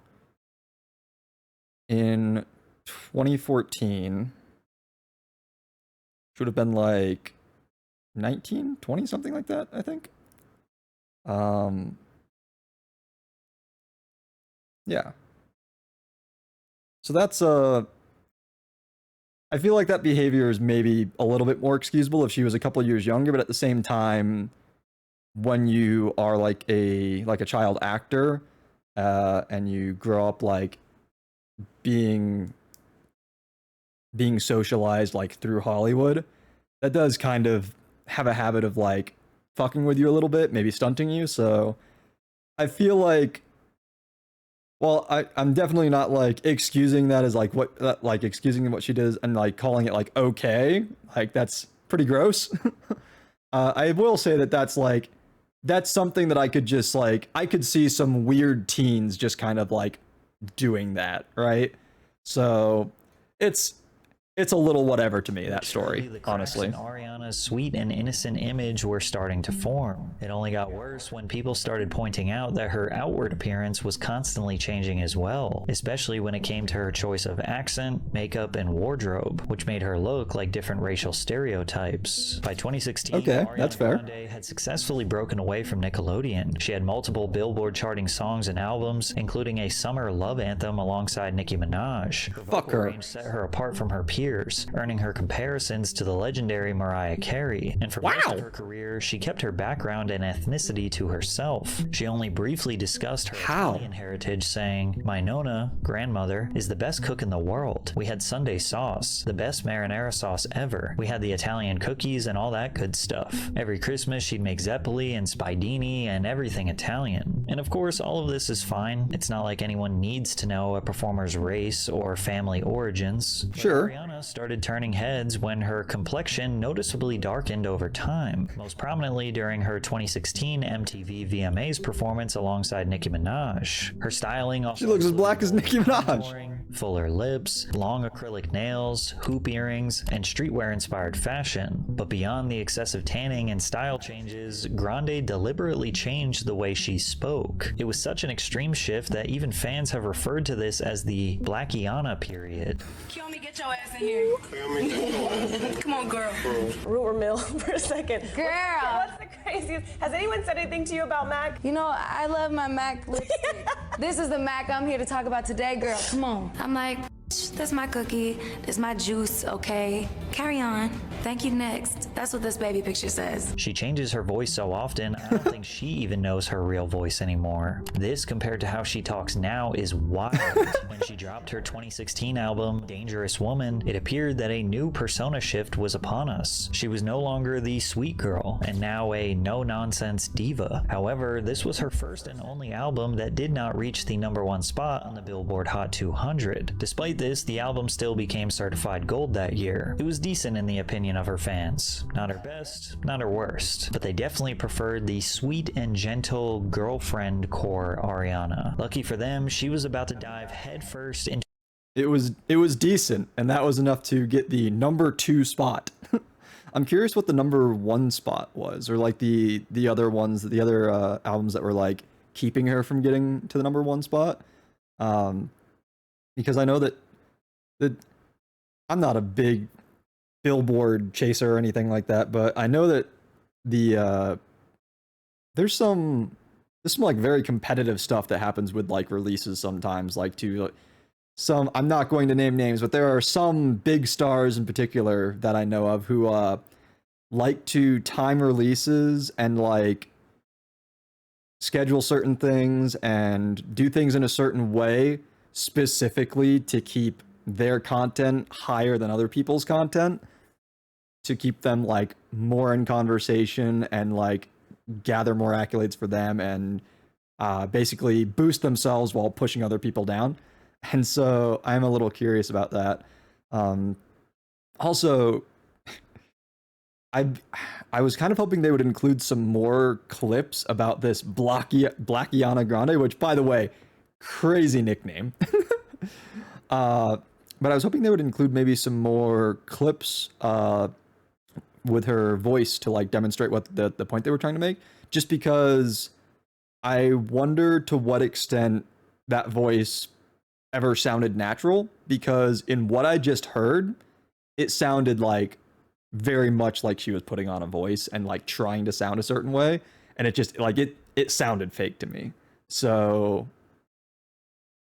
in 2014, she would have been like 19, 20, something like that, I think. Yeah. So that's I feel like that behavior is maybe a little bit more excusable if she was a couple years younger, but at the same time, when you are like a child actor, and you grow up like being socialized like through Hollywood, that does kind of have a habit of like fucking with you a little bit, maybe stunting you. So I feel like, well, I'm definitely not like excusing that as like excusing what she did and like calling it like okay, like that's pretty gross. I will say that that's something that I could just like, I could see some weird teens just kind of like doing that, right? So it's a little whatever to me, that story, honestly. Ariana's sweet and innocent image were starting to form. It only got worse when people started pointing out that her outward appearance was constantly changing as well, especially when it came to her choice of accent, makeup, and wardrobe, which made her look like different racial stereotypes. By 2016, okay, Ariana that's fair. Grande had successfully broken away from Nickelodeon. She had multiple Billboard charting songs and albums, including a summer love anthem alongside Nicki Minaj. Her Fuck her. range set her apart from her peers, earning her comparisons to the legendary Mariah Carey. And for most of her career, she kept her background and ethnicity to herself. She only briefly discussed her Italian heritage, saying, "My Nonna, grandmother, is the best cook in the world. We had Sunday sauce, the best marinara sauce ever. We had the Italian cookies and all that good stuff. Every Christmas, she'd make zeppoli and spiedini and everything Italian." And of course, all of this is fine. It's not like anyone needs to know a performer's race or family origins. Sure. Ariana started turning heads when her complexion noticeably darkened over time, most prominently during her 2016 MTV VMAs performance alongside Nicki Minaj. Her styling also She looks as black as Nicki Minaj. Fuller lips, long acrylic nails, hoop earrings, and streetwear-inspired fashion. But beyond the excessive tanning and style changes, Grande deliberately changed the way she spoke. It was such an extreme shift that even fans have referred to this as the Blackiana period. Kill me, get your ass in here. Come on, girl. Rumor mill for a second. Girl. What's the craziest? Has anyone said anything to you about Mac? You know, I love my Mac lipstick. This is the Mac I'm here to talk about today, girl. Come on. I'm like, that's my cookie. That's my juice, okay? Carry on. Thank you, next. That's what this baby picture says. She changes her voice so often, I don't think she even knows her real voice anymore. This, compared to how she talks now, is wild. When she dropped her 2016 album, Dangerous Woman, it appeared that a new persona shift was upon us. She was no longer the sweet girl, and now a no-nonsense diva. However, this was her first and only album that did not reach the #1 spot on the Billboard Hot 200. Despite this, the album still became certified gold that year. It was decent in the opinion of her fans. Not her best, not her worst, but they definitely preferred the sweet and gentle girlfriend core Ariana. Lucky for them, she was about to dive headfirst into It was decent, and that was enough to get the #2 spot. I'm curious what the #1 spot was, or like the other ones, the other albums that were like keeping her from getting to the #1 spot. Because I know that I'm not a big Billboard chaser or anything like that, but I know that the there's some like very competitive stuff that happens with like releases sometimes, like to some, I'm not going to name names, but there are some big stars in particular that I know of who like to time releases and like schedule certain things and do things in a certain way specifically to keep their content higher than other people's content, to keep them like more in conversation and like gather more accolades for them and basically boost themselves while pushing other people down. And so I'm a little curious about that. Also, I was kind of hoping they would include some more clips about this Blackiana Grande, which, by the way, crazy nickname. But I was hoping they would include maybe some more clips with her voice to like demonstrate what the point they were trying to make. Just because I wonder to what extent that voice ever sounded natural, because in what I just heard, it sounded like very much like she was putting on a voice and like trying to sound a certain way, and it just like it sounded fake to me. So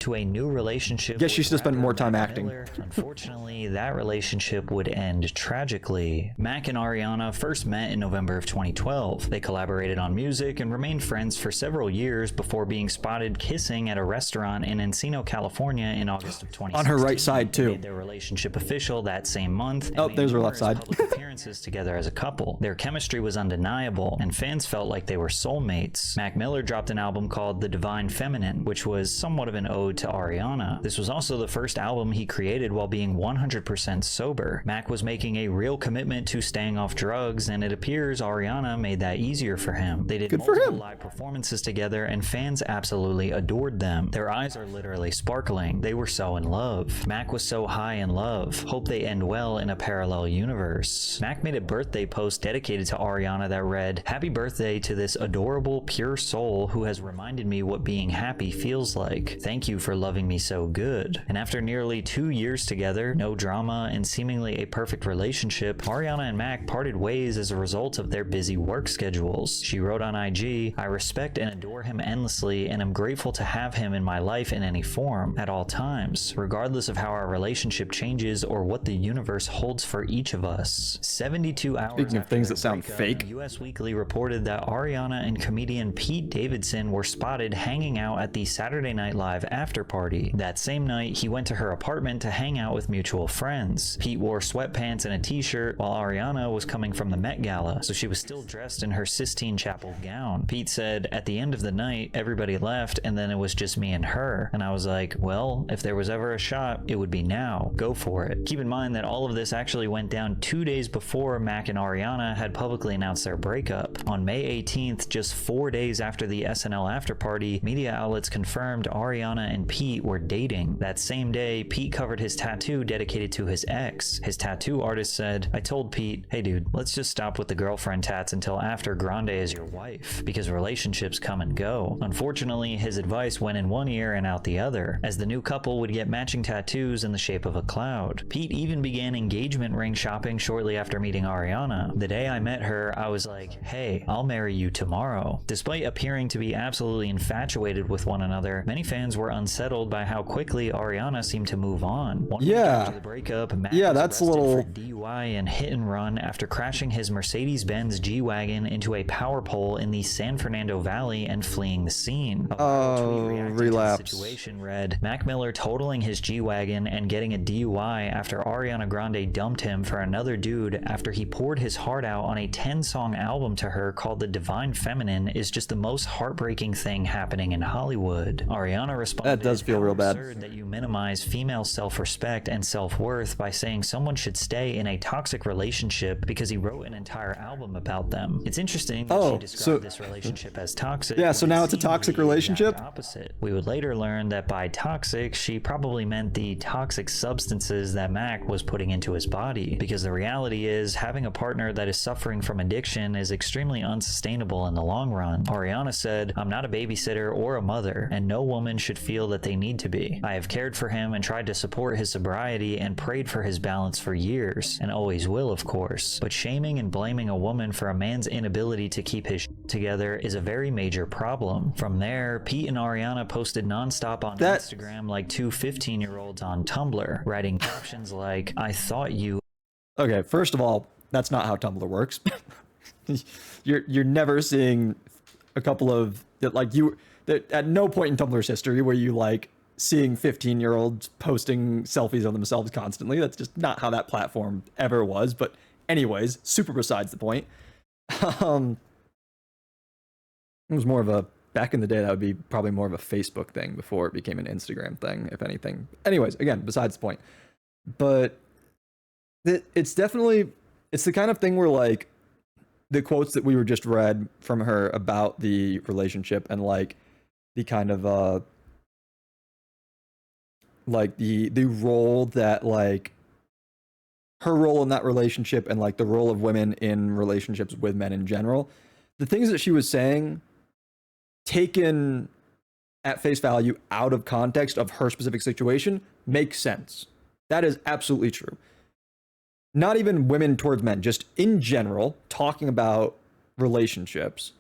to a new relationship. Guess she should have spent more time acting. Unfortunately, that relationship would end tragically. Mac and Ariana first met in November of 2012. They collaborated on music and remained friends for several years before being spotted kissing at a restaurant in Encino, California in August of 2016. On her right side too. They made their relationship official that same month. Oh, there's her left side. Public appearances together as a couple. Their chemistry was undeniable, and fans felt like they were soulmates. Mac Miller dropped an album called The Divine Feminine, which was somewhat of an ode to Ariana. This was also the first album he created while being 100% sober. Mac was making a real commitment to staying off drugs, and it appears Ariana made that easier for him. They did multiple live performances together, and fans absolutely adored them. Their eyes are literally sparkling. They were so in love. Mac was so high in love. Hope they end well in a parallel universe. Mac made a birthday post dedicated to Ariana that read, "Happy birthday to this adorable, pure soul who has reminded me what being happy feels like. Thank you for loving me so good." And after nearly 2 years together, no drama, and seemingly a perfect relationship, Ariana and Mac parted ways as a result of their busy work schedules. She wrote on IG, "I respect and adore him endlessly and am grateful to have him in my life in any form, at all times, regardless of how our relationship changes or what the universe holds for each of us." 72 hours Speaking of things that sound fake, US Weekly reported that Ariana and comedian Pete Davidson were spotted hanging out at the Saturday Night Live after party. That same night, he went to her apartment to hang out with mutual friends. Pete wore sweatpants and a t-shirt, while Ariana was coming from the Met Gala, so she was still dressed in her Sistine Chapel gown. Pete said, "At the end of the night, everybody left, and then it was just me and her." And I was like, well, if there was ever a shot, it would be now. Go for it. Keep in mind that all of this actually went down 2 days before Mac and Ariana had publicly announced their breakup. On May 18th, just 4 days after the SNL after party, media outlets confirmed Ariana and Pete were dating. That same day, Pete covered his tattoo dedicated to his ex. His tattoo artist said, "I told Pete, hey dude, let's just stop with the girlfriend tats until after Grande is your wife, because relationships come and go." Unfortunately, his advice went in one ear and out the other, as the new couple would get matching tattoos in the shape of a cloud. Pete even began engagement ring shopping shortly after meeting Ariana. "The day I met her, I was like, hey, I'll marry you tomorrow." Despite appearing to be absolutely infatuated with one another, many fans were unsettled by how quickly Ariana seemed to move on. One week after the breakup, Mac was that's a arrested little for DUI and hit and run after crashing his Mercedes-Benz G-Wagon into a power pole in the San Fernando Valley and fleeing the scene. Relapse. The situation read, "Mac Miller totaling his G-Wagon and getting a DUI after Ariana Grande dumped him for another dude after he poured his heart out on a 10-song album to her called The Divine Feminine is just the most heartbreaking thing happening in Hollywood." Ariana responded, "That does feel real bad. That you minimize female self-respect and self-worth by saying someone should stay in a toxic relationship because he wrote an entire album about them. It's interesting that she described this relationship as toxic. Yeah, so now it's a toxic relationship? Opposite. We would later learn that by toxic, she probably meant the toxic substances that Mac was putting into his body, because the reality is having a partner that is suffering from addiction is extremely unsustainable in the long run. Ariana said, "I'm not a babysitter or a mother, and no woman should feel that they need to be. I have cared for him and tried to support his sobriety and prayed for his balance for years, and always will, of course. But shaming and blaming a woman for a man's inability to keep his shit together is a very major problem." From there, Pete and Ariana posted nonstop on Instagram like two 15-year-olds on Tumblr, writing captions like, "I thought you..." Okay, first of all, that's not how Tumblr works. You're never seeing a couple of that at no point in Tumblr's history were you like seeing 15-year-olds posting selfies of themselves constantly. That's just not how that platform ever was. But anyways, super besides the point. It was more of a, back in the day, that would be probably more of a Facebook thing before it became an Instagram thing, if anything. Anyways, again, besides the point. But it's definitely, it's the kind of thing where like the quotes that we were just read from her about the relationship and like the kind of like the role that like her role in that relationship and like the role of women in relationships with men in general, the things that she was saying taken at face value out of context of her specific situation makes sense. That is absolutely true. Not even women towards men, just in general, talking about relationships,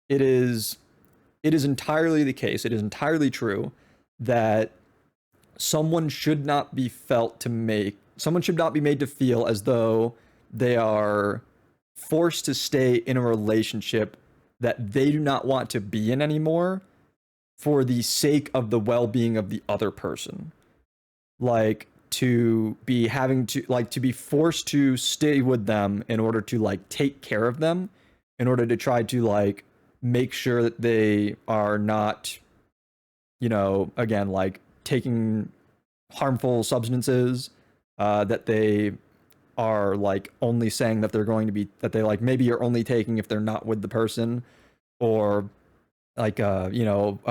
it is entirely the case, it is entirely true that someone should not be made to feel as though they are forced to stay in a relationship that they do not want to be in anymore for the sake of the well-being of the other person. Like, to be forced to stay with them in order to like take care of them, in order to try to like make sure that they are not, again, like taking harmful substances, that they are like only saying that they're going to be, that they like maybe are only taking if they're not with the person, or like a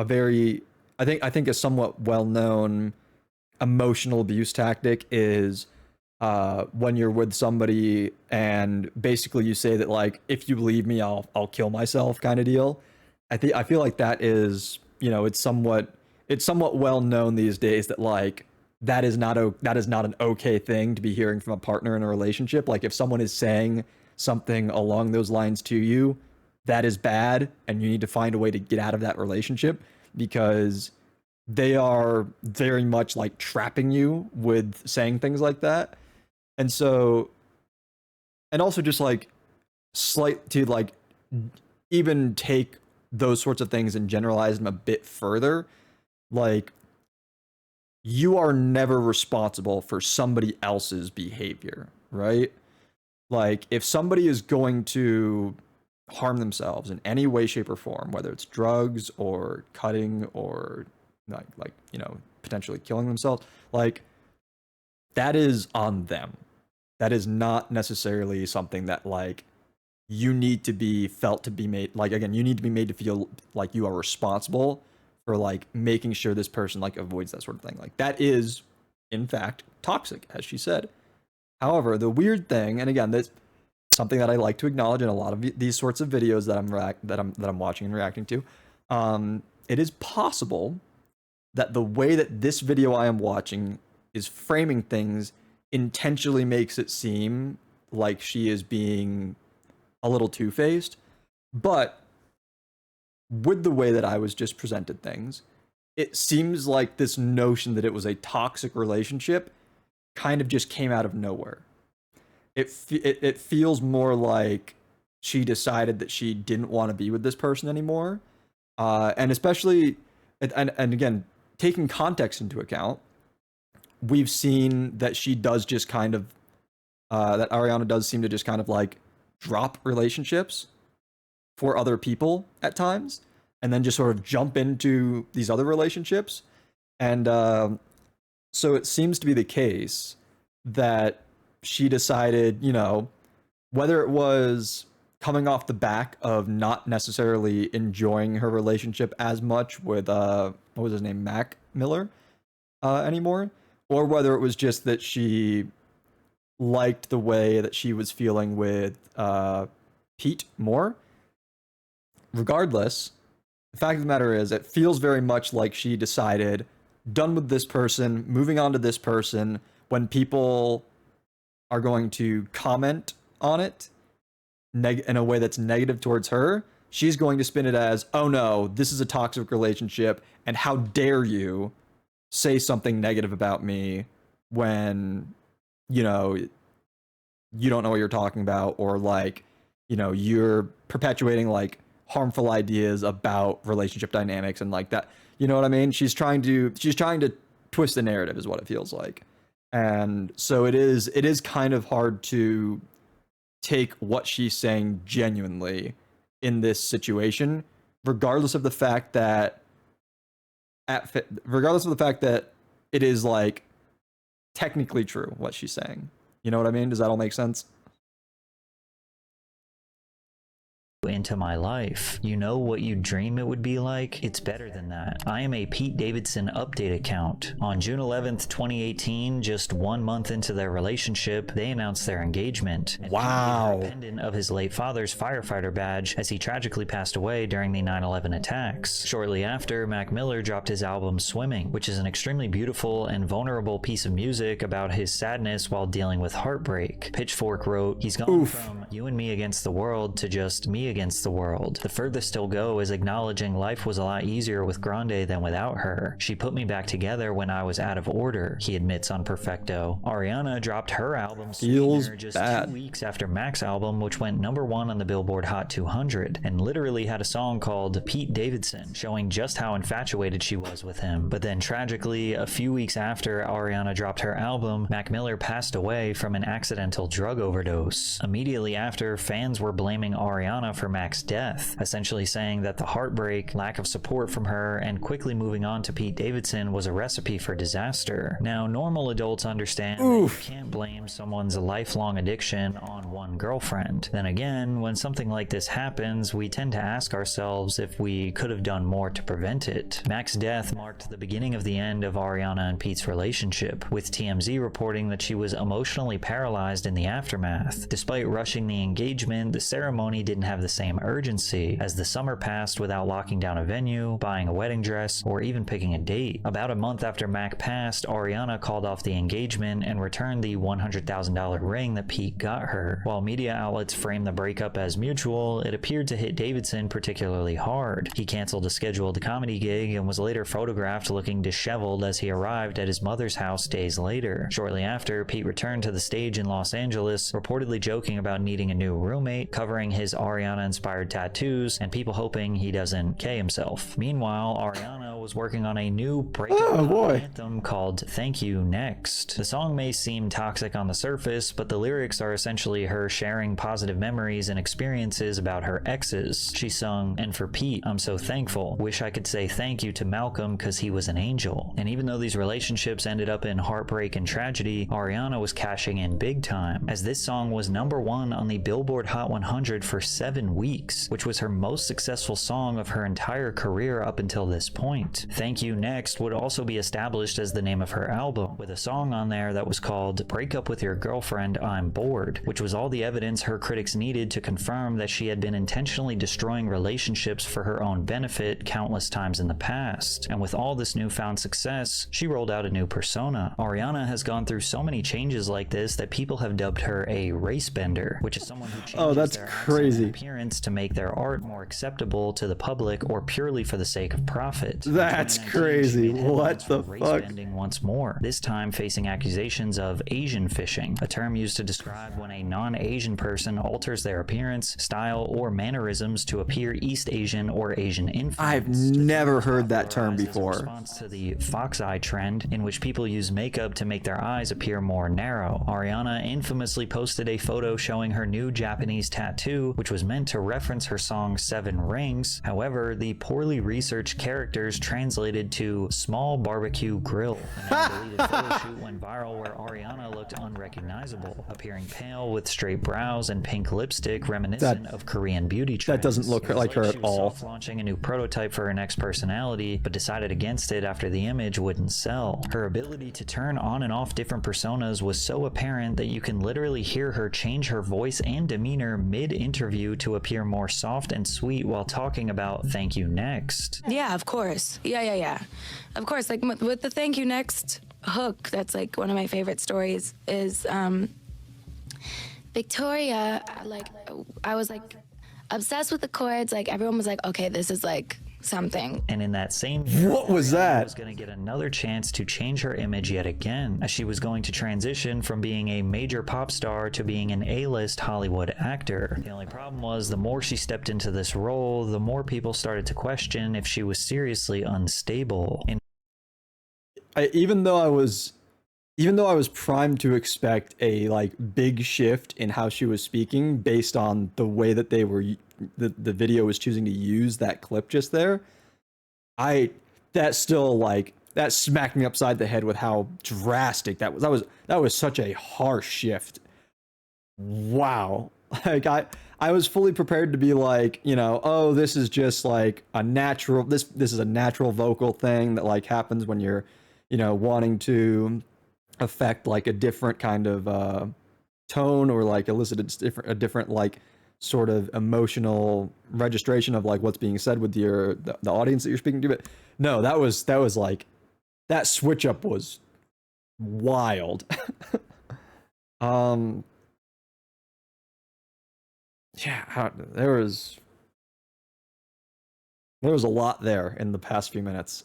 very, I think a somewhat well-known emotional abuse tactic is when you're with somebody and basically you say that like, if you leave me, I'll kill myself kind of deal. I feel like that is, it's somewhat well known these days that like that is not an okay thing to be hearing from a partner in a relationship. Like if someone is saying something along those lines to you, that is bad, and you need to find a way to get out of that relationship, because they are very much like trapping you with saying things like that. And so, and also just like to like even take those sorts of things and generalize them a bit further. Like, you are never responsible for somebody else's behavior, right? Like, if somebody is going to harm themselves in any way, shape, or form, whether it's drugs or cutting or like potentially killing themselves, like, that is on them. That is not necessarily something that like you need to be felt to be made, like, again, you need to be made to feel like you are responsible for like making sure this person like avoids that sort of thing. Like, that is in fact toxic, as she said. However, the weird thing, and again, that's something that I like to acknowledge in a lot of these sorts of videos that I'm watching and reacting to, it is possible that the way that this video I am watching is framing things intentionally makes it seem like she is being a little two-faced. But with the way that I was just presented things, it seems like this notion that it was a toxic relationship kind of just came out of nowhere. It feels more like she decided that she didn't want to be with this person anymore. And especially, and again, taking context into account, we've seen that she does just kind of, that Ariana does seem to just kind of like drop relationships for other people at times, and then just sort of jump into these other relationships. And so it seems to be the case that she decided, whether it was coming off the back of not necessarily enjoying her relationship as much with, what was his name, Mac Miller, anymore, or whether it was just that she liked the way that she was feeling with Pete more. Regardless, the fact of the matter is, it feels very much like she decided, done with this person, moving on to this person. When people are going to comment on it in a way that's negative towards her, she's going to spin it as, oh no, this is a toxic relationship, and how dare you say something negative about me when, you know, you don't know what you're talking about, or like, you know, you're perpetuating like harmful ideas about relationship dynamics and like that. You know what I mean? She's trying to twist the narrative is what it feels like. And so it is kind of hard to take what she's saying genuinely in this situation, regardless of the fact that it is like technically true what she's saying. You know what I mean? Does that all make sense? Into my life. You know what you dream it would be like? It's better than that. I am a Pete Davidson update account. On June 11th, 2018, just 1 month into their relationship, they announced their engagement. Wow. A pendant of his late father's firefighter badge as he tragically passed away during the 9/11 attacks. Shortly after, Mac Miller dropped his album Swimming, which is an extremely beautiful and vulnerable piece of music about his sadness while dealing with heartbreak. Pitchfork wrote, "He's gone from you and me against the world to just me against the world. The furthest he'll go is acknowledging life was a lot easier with Grande than without her. She put me back together when I was out of order," he admits on Perfecto. Ariana dropped her album Sweetener just 2 weeks after Mac's album, which went #1 on the Billboard Hot 200, and literally had a song called Pete Davidson, showing just how infatuated she was with him. But then tragically, a few weeks after Ariana dropped her album, Mac Miller passed away from an accidental drug overdose. Immediately after, fans were blaming Ariana for Mac's death, essentially saying that the heartbreak, lack of support from her, and quickly moving on to Pete Davidson was a recipe for disaster. Now, normal adults understand that you can't blame someone's lifelong addiction on one girlfriend. Then again, when something like this happens, we tend to ask ourselves if we could have done more to prevent it. Mac's death marked the beginning of the end of Ariana and Pete's relationship, with TMZ reporting that she was emotionally paralyzed in the aftermath. Despite rushing the engagement, the ceremony didn't have the same urgency, as the summer passed without locking down a venue, buying a wedding dress, or even picking a date. About a month after Mac passed, Ariana called off the engagement and returned the $100,000 ring that Pete got her. While media outlets framed the breakup as mutual, it appeared to hit Davidson particularly hard. He canceled a scheduled comedy gig and was later photographed looking disheveled as he arrived at his mother's house days later. Shortly after, Pete returned to the stage in Los Angeles, reportedly joking about needing a new roommate, covering his Ariana-inspired tattoos, and people hoping he doesn't K himself. Meanwhile, Ariana was working on a new breakup anthem called Thank You Next. The song may seem toxic on the surface, but the lyrics are essentially her sharing positive memories and experiences about her exes. She sung, "And for Pete, I'm so thankful. Wish I could say thank you to Malcolm cause he was an angel." And even though these relationships ended up in heartbreak and tragedy, Ariana was cashing in big time, as this song was #1 on the Billboard Hot 100 for 7 weeks, which was her most successful song of her entire career up until this point. Thank You Next would also be established as the name of her album, with a song on there that was called Break Up With Your Girlfriend, I'm Bored, which was all the evidence her critics needed to confirm that she had been intentionally destroying relationships for her own benefit countless times in the past. And with all this newfound success, she rolled out a new persona. Ariana has gone through so many changes like this that people have dubbed her a race bender, which is someone who changes their accent and appearance to make their art more acceptable to the public or purely for the sake of profit. That's crazy. What the fuck? Bending once more, this time facing accusations of Asian fishing, a term used to describe when a non-Asian person alters their appearance, style, or mannerisms to appear East Asian or Asian influenced. I've never heard that term before. In response to the fox eye trend, in which people use makeup to make their eyes appear more narrow. Ariana infamously posted a photo showing her new Japanese tattoo, which was meant to reference her song 7 Rings. However, the poorly researched characters translated to small barbecue grill. A now deleted photo shoot went viral where Ariana looked unrecognizable, appearing pale with straight brows and pink lipstick reminiscent of Korean beauty trends. That doesn't look like her at She all. was soft-launching a new prototype for her next personality, but decided against it after the image wouldn't sell. Her ability to turn on and off different personas was so apparent that you can literally hear her change her voice and demeanor mid-interview to appear more soft and sweet while talking about thank you next. Yeah, of course. Yeah. Of course, like with the thank you next hook, that's like one of my favorite stories is Victoria, like I was like obsessed with the chords. Like everyone was like, okay, this is like something. And in that same year, What was Ariana that? was going to get another chance to change her image yet again, as she was going to transition from being a major pop star to being an A-list Hollywood actor. The only problem was the more she stepped into this role, the more people started to question if she was seriously unstable. Even though I was primed to expect a like big shift in how she was speaking based on the way that the video was choosing to use that clip just there, that smacked me upside the head with how drastic that was. That was such a harsh shift. Wow. Like I was fully prepared to be like, you know, oh, this is just like a natural, this is a natural vocal thing that like happens when you're, you know, wanting to affect like a different kind of tone or like elicit a different like sort of emotional registration of like what's being said with the audience that you're speaking to. But no, that was like, that switch up was wild. Yeah, there was a lot there in the past few minutes.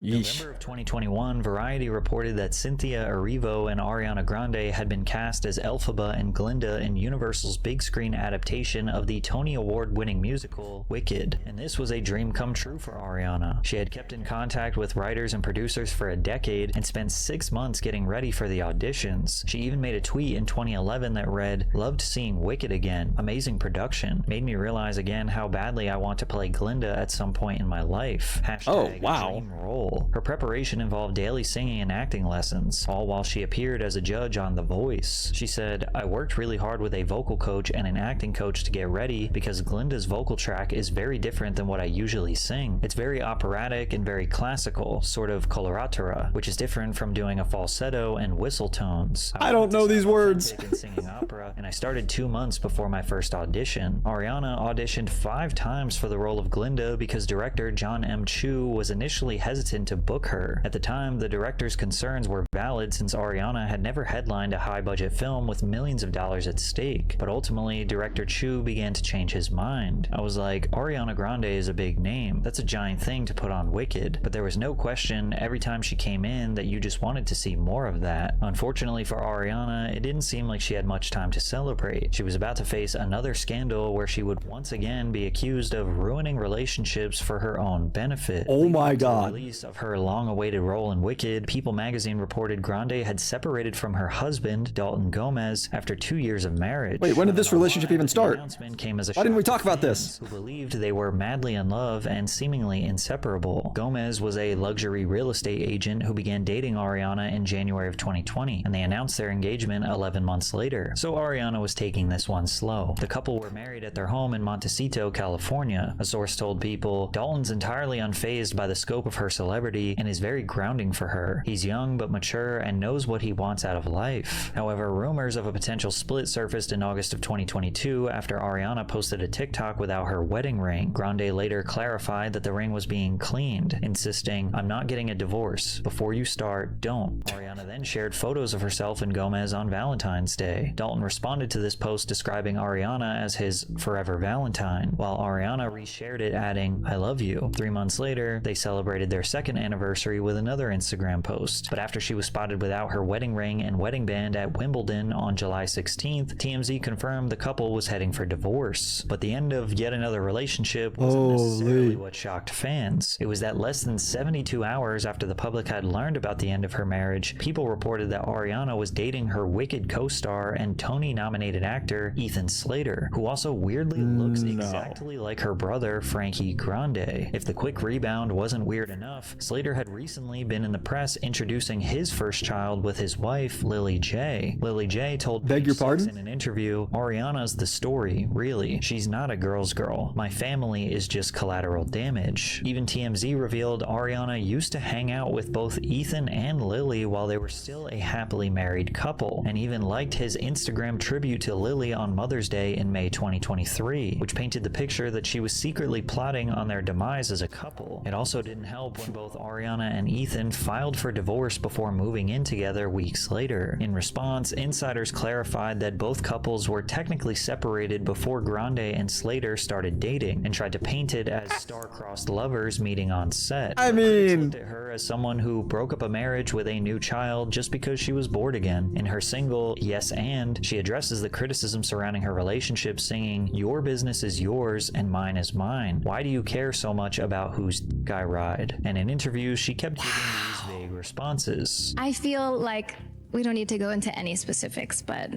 November of 2021, Variety reported that Cynthia Erivo and Ariana Grande had been cast as Elphaba and Glinda in Universal's big screen adaptation of the Tony Award-winning musical Wicked, and this was a dream come true for Ariana. She had kept in contact with writers and producers for a decade and spent 6 months getting ready for the auditions. She even made a tweet in 2011 that read, "Loved seeing Wicked again. Amazing production. Made me realize again how badly I want to play Glinda at some point in my life. Oh, wow. Dream role." Her preparation involved daily singing and acting lessons, all while she appeared as a judge on The Voice. She said, "I worked really hard with a vocal coach and an acting coach to get ready because Glinda's vocal track is very different than what I usually sing. It's very operatic and very classical, sort of coloratura, which is different from doing a falsetto and whistle tones. I don't know these words." In singing opera, and I started 2 months before my first audition. Ariana auditioned 5 times for the role of Glinda because director John M. Chu was initially hesitant to book her. At the time, the director's concerns were valid since Ariana had never headlined a high-budget film with millions of dollars at stake. But ultimately, director Chu began to change his mind. I was like, Ariana Grande is a big name. That's a giant thing to put on Wicked. But there was no question every time she came in that you just wanted to see more of that. Unfortunately for Ariana, it didn't seem like she had much time to celebrate. She was about to face another scandal where she would once again be accused of ruining relationships for her own benefit. Oh my God. The release of her long-awaited role in Wicked, People magazine reported Grande had separated from her husband, Dalton Gomez, after 2 years of marriage. Wait, when did this relationship even start? The announcement came as a Why didn't we shock talk to about fans this? who believed they were madly in love and seemingly inseparable. Gomez was a luxury real estate agent who began dating Ariana in January of 2020, and they announced their engagement 11 months later. So Ariana was taking this one slow. The couple were married at their home in Montecito, California. A source told People, "Dalton's entirely unfazed by the scope of her celebrity and is very grounding for her. He's young but mature and knows what he wants out of life." However, rumors of a potential split surfaced in August of 2022 after Ariana posted a TikTok without her wedding ring. Grande later clarified that the ring was being cleaned, insisting, "I'm not getting a divorce. Before you start, don't." Ariana then shared photos of herself and Gomez on Valentine's Day. Dalton responded to this post describing Ariana as his forever Valentine, while Ariana reshared it adding, "I love you." 3 months later, they celebrated their second second anniversary with another Instagram post. But after she was spotted without her wedding ring and wedding band at Wimbledon on July 16th, TMZ confirmed the couple was heading for divorce. But the end of yet another relationship wasn't necessarily what shocked fans. It was that less than 72 hours after the public had learned about the end of her marriage, people reported that Ariana was dating her Wicked co-star and Tony-nominated actor Ethan Slater, who also weirdly looks exactly like her brother Frankie Grande. If the quick rebound wasn't weird enough, Slater had recently been in the press introducing his first child with his wife, Lily J. Lily J told Page Six in an interview, "Ariana's the story, really. She's not a girl's girl. My family is just collateral damage." Even TMZ revealed Ariana used to hang out with both Ethan and Lily while they were still a happily married couple, and even liked his Instagram tribute to Lily on Mother's Day in May 2023, which painted the picture that she was secretly plotting on their demise as a couple. It also didn't help when both Ariana and Ethan filed for divorce before moving in together weeks later. In response, insiders clarified that both couples were technically separated before Grande and Slater started dating, and tried to paint it as star-crossed lovers meeting on set. I mean, looked at her as someone who broke up a marriage with a new child just because she was bored again. In her single Yes And, she addresses the criticism surrounding her relationship, singing, "Your business is yours and mine is mine. Why do you care so much about whose I ride?" And in interviews, she kept giving these vague responses. I feel like we don't need to go into any specifics, but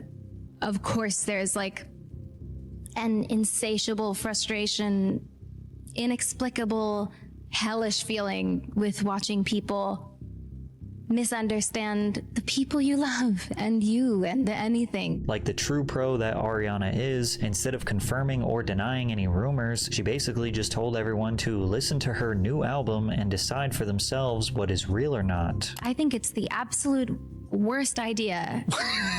of course there's like an insatiable frustration, inexplicable, hellish feeling with watching people misunderstand the people you love and you and anything. Like the true pro that Ariana is, instead of confirming or denying any rumors, she basically just told everyone to listen to her new album and decide for themselves what is real or not. I think it's the absolute worst idea.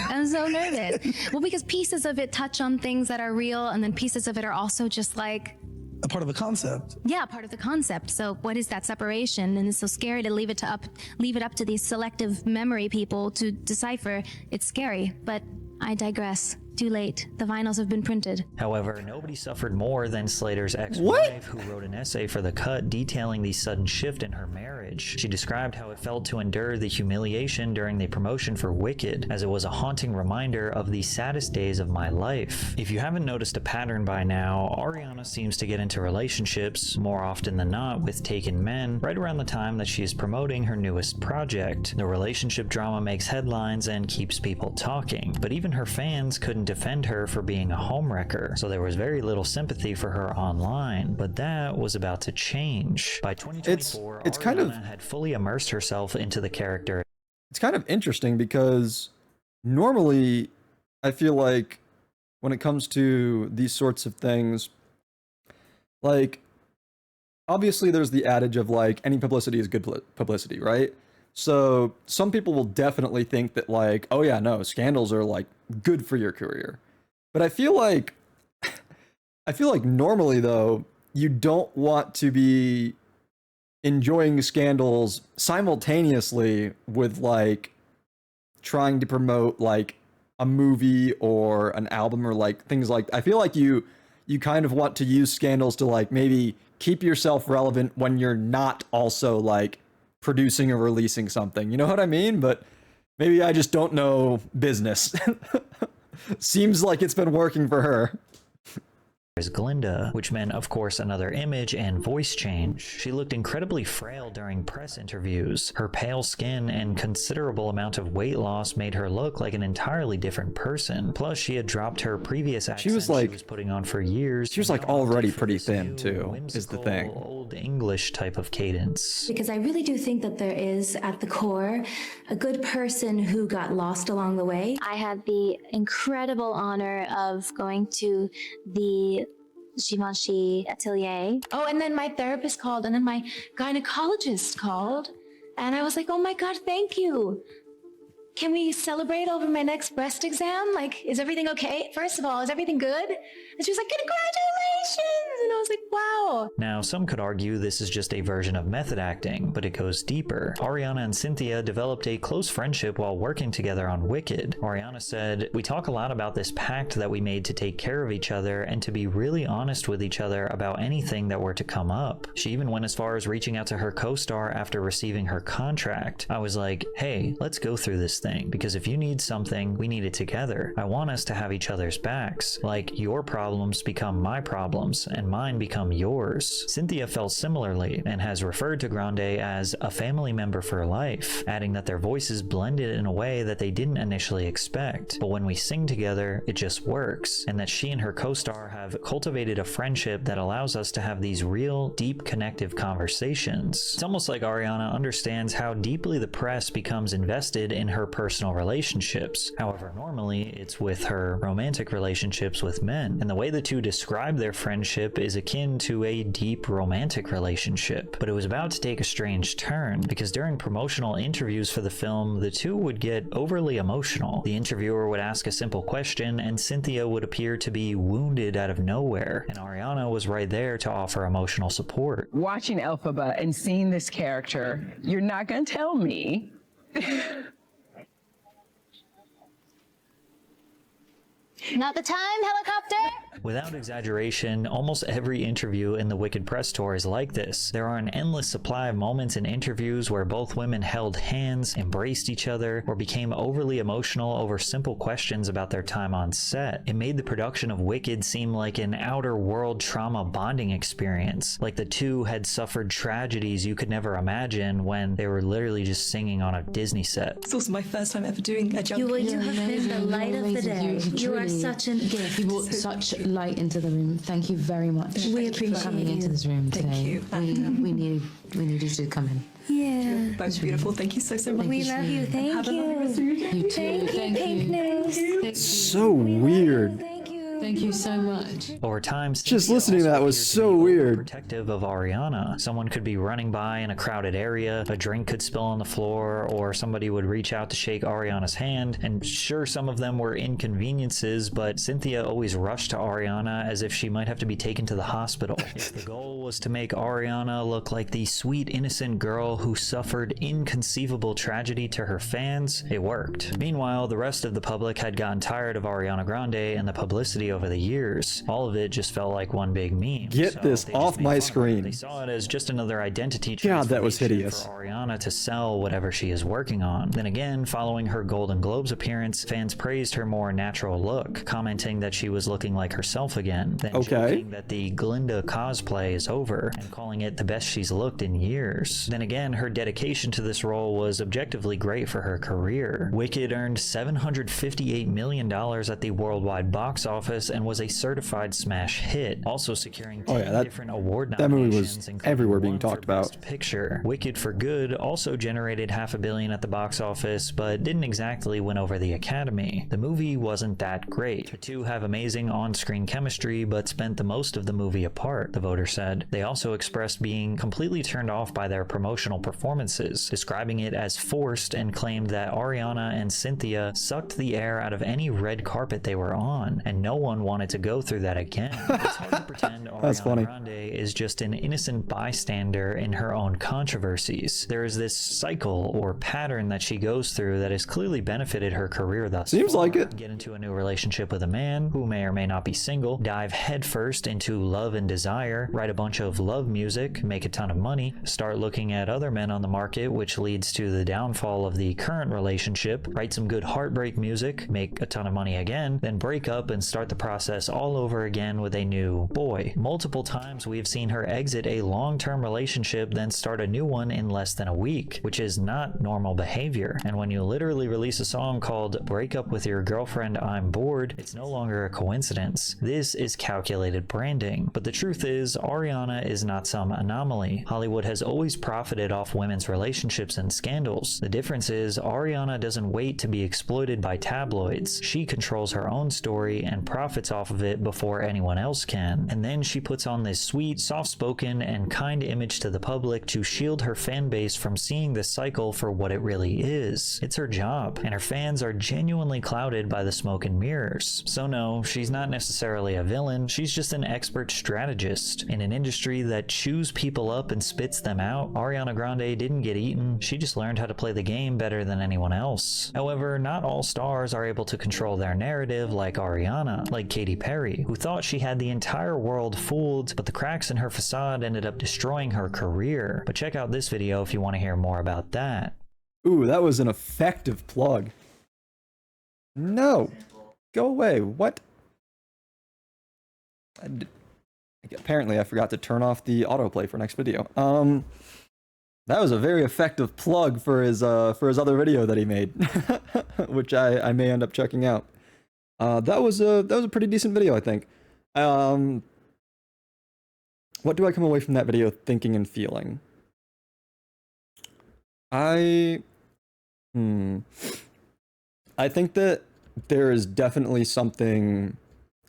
I'm so nervous. Well, because pieces of it touch on things that are real, and then pieces of it are also just like a part of the concept. Yeah, part of the concept. So what is that separation? And it's so scary to leave it up to these selective memory people to decipher. It's scary, but I digress. Too late. The vinyls have been printed. However, nobody suffered more than Slater's ex-wife, who wrote an essay for The Cut detailing the sudden shift in her marriage. She described how it felt to endure the humiliation during the promotion for Wicked, as it was a haunting reminder of the saddest days of my life. If you haven't noticed a pattern by now, Ariana seems to get into relationships, more often than not, with taken men, right around the time that she is promoting her newest project. The relationship drama makes headlines and keeps people talking, but even her fans couldn't defend her for being a homewrecker, so there was very little sympathy for her online. But that was about to change. By 2024, it's kind of had fully immersed herself into the character. It's kind of interesting because normally I feel like when it comes to these sorts of things, like obviously there's the adage of like any publicity is good publicity, right? So some people will definitely think that like, oh yeah, no, scandals are like good for your career. But I feel like normally though, you don't want to be enjoying scandals simultaneously with like trying to promote like a movie or an album or like things like, I feel like you kind of want to use scandals to like maybe keep yourself relevant when you're not also like producing or releasing something. You know what I mean? But maybe I just don't know business. Seems like it's been working for her. As Glinda, which meant, of course, another image and voice change. She looked incredibly frail during press interviews. Her pale skin and considerable amount of weight loss made her look like an entirely different person. Plus, she had dropped her previous accent she was putting on for years. She was like already pretty thin too, is the thing. Old English type of cadence. Because I really do think that there is, at the core, a good person who got lost along the way. I had the incredible honor of going to the Givenchy atelier. Oh, and then my therapist called, and then my gynecologist called, and I was like, oh my God, thank you. Can we celebrate over my next breast exam? Like, is everything okay? First of all, is everything good? And she was like, And I was like, wow. Now, some could argue this is just a version of method acting, but it goes deeper. Ariana and Cynthia developed a close friendship while working together on Wicked. Ariana said, "We talk a lot about this pact that we made to take care of each other and to be really honest with each other about anything that were to come up." She even went as far as reaching out to her co-star after receiving her contract. "I was like, hey, let's go through this thing, because if you need something, we need it together. I want us to have each other's backs. Like, your problems become my problems, and mine become yours." Cynthia felt similarly and has referred to Grande as a family member for life, adding that their voices blended in a way that they didn't initially expect. But when we sing together, it just works, and that she and her co-star have cultivated a friendship that allows us to have these real, deep, connective conversations. It's almost like Ariana understands how deeply the press becomes invested in her personal relationships. However, normally it's with her romantic relationships with men, and the way the two describe their friendship is akin to a deep romantic relationship. But it was about to take a strange turn, because during promotional interviews for the film, the two would get overly emotional. The interviewer would ask a simple question, and Cynthia would appear to be wounded out of nowhere, and Ariana was right there to offer emotional support. Watching Elphaba and seeing this character, you're not gonna tell me Not the time, helicopter! Without exaggeration, almost every interview in the Wicked press tour is like this. There are an endless supply of moments in interviews where both women held hands, embraced each other, or became overly emotional over simple questions about their time on set. It made the production of Wicked seem like an outer world trauma bonding experience, like the two had suffered tragedies you could never imagine when they were literally just singing on a Disney set. It's also my first time ever doing a jump. You have been the light of the day. You are such a gift. You brought such light into the room. Thank you very much. We appreciate for coming into this room today. Thank you. We needed you to come in. Yeah. Both beautiful. Thank you so much. We love you. Thank you. You too. Thank you. So weird. Thank you so much. Over time, Just listening to that was so weird. Protective of Ariana. Someone could be running by in a crowded area, a drink could spill on the floor, or somebody would reach out to shake Ariana's hand. And sure, some of them were inconveniences, but Cynthia always rushed to Ariana as if she might have to be taken to the hospital. If the goal was to make Ariana look like the sweet, innocent girl who suffered inconceivable tragedy to her fans, it worked. Meanwhile, the rest of the public had gotten tired of Ariana Grande and the publicity over the years. All of it just felt like one big meme. Get this off my screen. They saw it as just another identity God, that was hideous. for Ariana to sell whatever she is working on. Then again, following her Golden Globes appearance, fans praised her more natural look, commenting that she was looking like herself again, then joking that the Glinda cosplay is over, and calling it the best she's looked in years. Then again, her dedication to this role was objectively great for her career. Wicked earned $758 million at the worldwide box office and was a certified smash hit, also securing 10 different award that movie nominations, was everywhere being talked about. Best Picture. Wicked for Good also generated $500 million at the box office, but didn't exactly win over the Academy. The movie wasn't that great. The two have amazing on-screen chemistry, but spent the most of the movie apart, the voter said. They also expressed being completely turned off by their promotional performances, describing it as forced, and claimed that Ariana and Cynthia sucked the air out of any red carpet they were on, and no one wanted to go through that again. It's hard to pretend Ariana Grande is just an innocent bystander in her own controversies. There is this cycle or pattern that she goes through that has clearly benefited her career thus Seems far. like it. Get into a new relationship with a man who may or may not be single, dive headfirst into love and desire, write a bunch of love music, make a ton of money, start looking at other men on the market, which leads to the downfall of the current relationship, write some good heartbreak music, make a ton of money again, then break up and start the process all over again with a new boy. Multiple times we've seen her exit a long-term relationship, then start a new one in less than a week, which is not normal behavior. And when you literally release a song called Break Up With Your Girlfriend, I'm Bored, it's no longer a coincidence. This is calculated branding. But the truth is, Ariana is not some anomaly. Hollywood has always profited off women's relationships and scandals. The difference is, Ariana doesn't wait to be exploited by tabloids. She controls her own story and profits off of it before anyone else can. And then she puts on this sweet, soft-spoken, and kind image to the public to shield her fan base from seeing this cycle for what it really is. It's her job, and her fans are genuinely clouded by the smoke and mirrors. So no, she's not necessarily a villain, she's just an expert strategist. In an industry that chews people up and spits them out, Ariana Grande didn't get eaten, she just learned how to play the game better than anyone else. However, not all stars are able to control their narrative like Ariana, like Katy Perry, who thought she had the entire world fooled, but the cracks in her facade ended up destroying her career. But check out this video if you want to hear more about that. Ooh, that was an effective plug. No. Go away. What? Apparently I forgot to turn off the autoplay for next video. That was a very effective plug for his other video that he made, which I may end up checking out. That was a pretty decent video, I think. What do I come away from that video thinking and feeling? I think that there is definitely something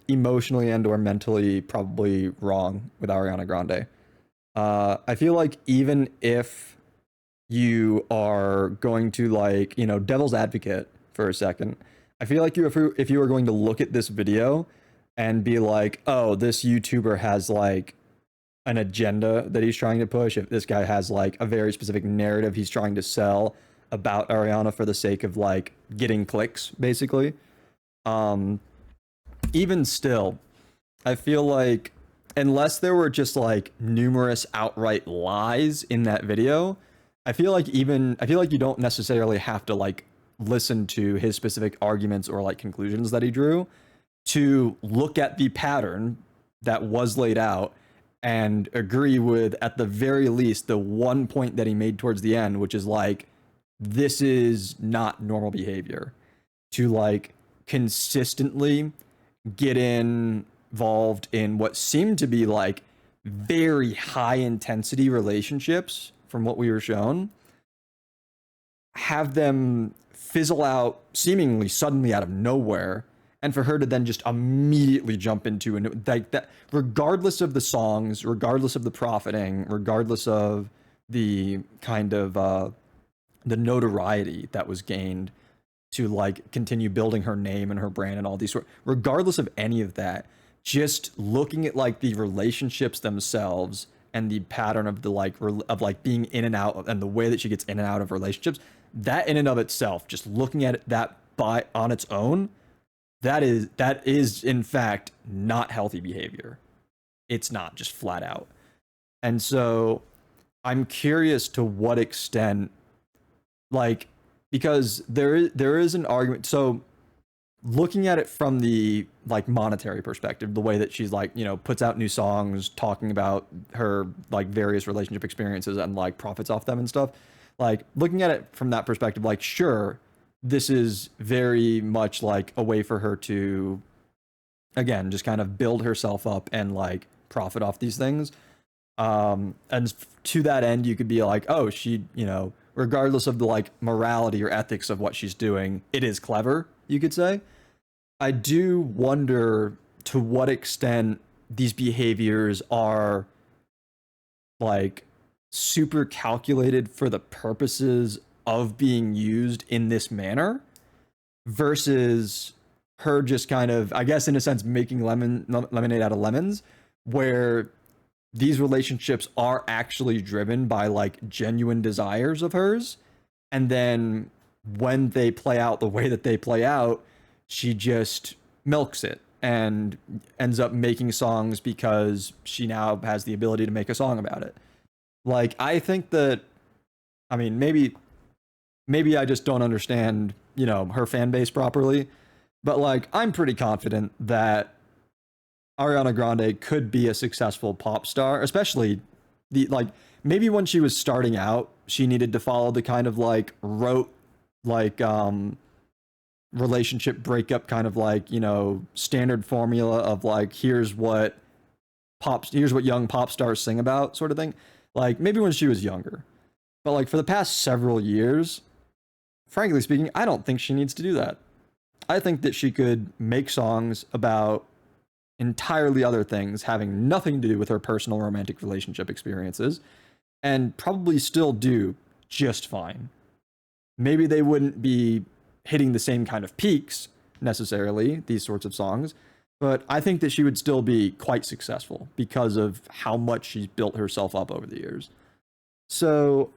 emotionally and or mentally probably wrong with Ariana Grande. I feel like even if you are going to, like, you know, devil's advocate for a second, I feel like if you were going to look at this video and be like, oh, this YouTuber has like an agenda that he's trying to push, if this guy has like a very specific narrative he's trying to sell about Ariana for the sake of like getting clicks, basically. Even still, I feel like unless there were just like numerous outright lies in that video, I feel like you don't necessarily have to like listen to his specific arguments or like conclusions that he drew to look at the pattern that was laid out and agree with, at the very least, the one point that he made towards the end, which is like, this is not normal behavior to like consistently get involved in what seemed to be like very high intensity relationships from what we were shown, have them fizzle out seemingly suddenly out of nowhere, and for her to then just immediately jump into like that, regardless of the songs, regardless of the profiting, regardless of the kind of the notoriety that was gained to like continue building her name and her brand and all these regardless of any of that, just looking at like the relationships themselves and the pattern of the like being in and out of, and the way that she gets in and out of relationships, that in and of itself, just looking at it that on its own, that is in fact not healthy behavior. It's not, just flat out. And so I'm curious to what extent, like, because there is an argument. So looking at it from the like monetary perspective, the way that she's like, you know, puts out new songs talking about her like various relationship experiences and like profits off them and stuff, like looking at it from that perspective, like, sure, this is very much like a way for her to, again, just kind of build herself up and like profit off these things. And to that end, you could be like, oh, she, you know, regardless of the like morality or ethics of what she's doing, it is clever, you could say. I do wonder to what extent these behaviors are like super calculated for the purposes of being used in this manner versus her just kind of, I guess, in a sense, making lemonade out of lemons, where these relationships are actually driven by like genuine desires of hers. And then when they play out the way that they play out, she just milks it and ends up making songs because she now has the ability to make a song about it. Like, I think that, I mean, maybe I just don't understand, you know, her fan base properly, but like, I'm pretty confident that Ariana Grande could be a successful pop star, especially like maybe when she was starting out, she needed to follow the kind of like rote, like, relationship breakup kind of like, you know, standard formula of like, here's what young pop stars sing about sort of thing. Like maybe when she was younger, but like for the past several years, frankly speaking, I don't think she needs to do that. I think that she could make songs about entirely other things having nothing to do with her personal romantic relationship experiences and probably still do just fine. Maybe they wouldn't be hitting the same kind of peaks necessarily, these sorts of songs, but I think that she would still be quite successful because of how much she's built herself up over the years. So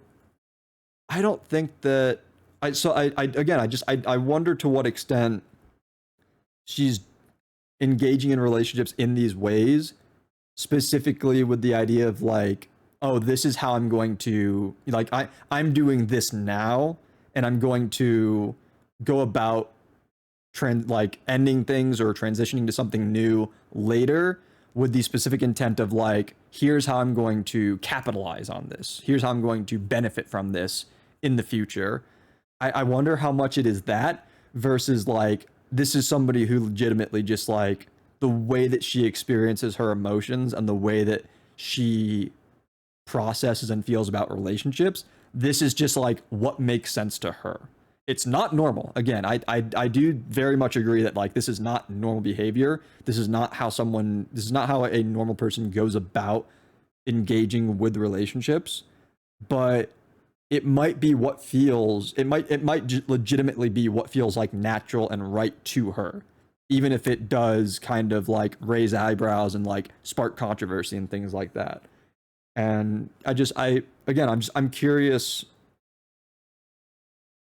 I don't think that I wonder to what extent she's engaging in relationships in these ways, specifically with the idea of like, oh, this is how I'm going to, like, I'm doing this now, and I'm going to go about like ending things or transitioning to something new later with the specific intent of like, here's how I'm going to capitalize on this. Here's how I'm going to benefit from this in the future. I wonder how much it is that versus like, this is somebody who legitimately just like the way that she experiences her emotions and the way that she processes and feels about relationships. This is just like what makes sense to her. It's not normal. Again, I do very much agree that like this is not normal behavior. This is not how a normal person goes about engaging with relationships. But it might be what feels, it might legitimately be what feels like natural and right to her, even if it does kind of like raise eyebrows and like spark controversy and things like that. And I'm curious,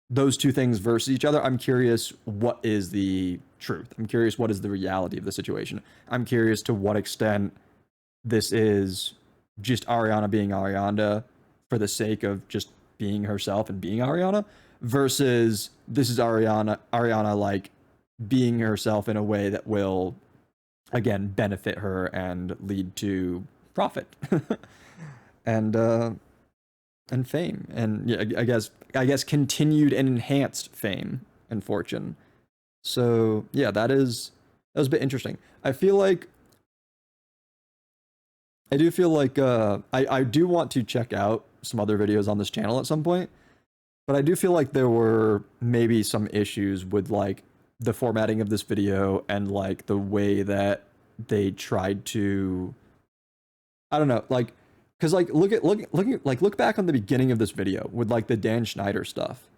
those two things versus each other. I'm curious what is the truth. I'm curious what is the reality of the situation. I'm curious to what extent this is just Ariana being Ariana for the sake of just being herself and being Ariana, versus this is Ariana like being herself in a way that will again benefit her and lead to profit and fame, and yeah, I guess continued and enhanced fame and fortune. So yeah, that was a bit interesting. I do feel like I do want to check out some other videos on this channel at some point, but I do feel like there were maybe some issues with like the formatting of this video and like the way that they tried to, I don't know, like, cause like look back on the beginning of this video with like the Dan Schneider stuff.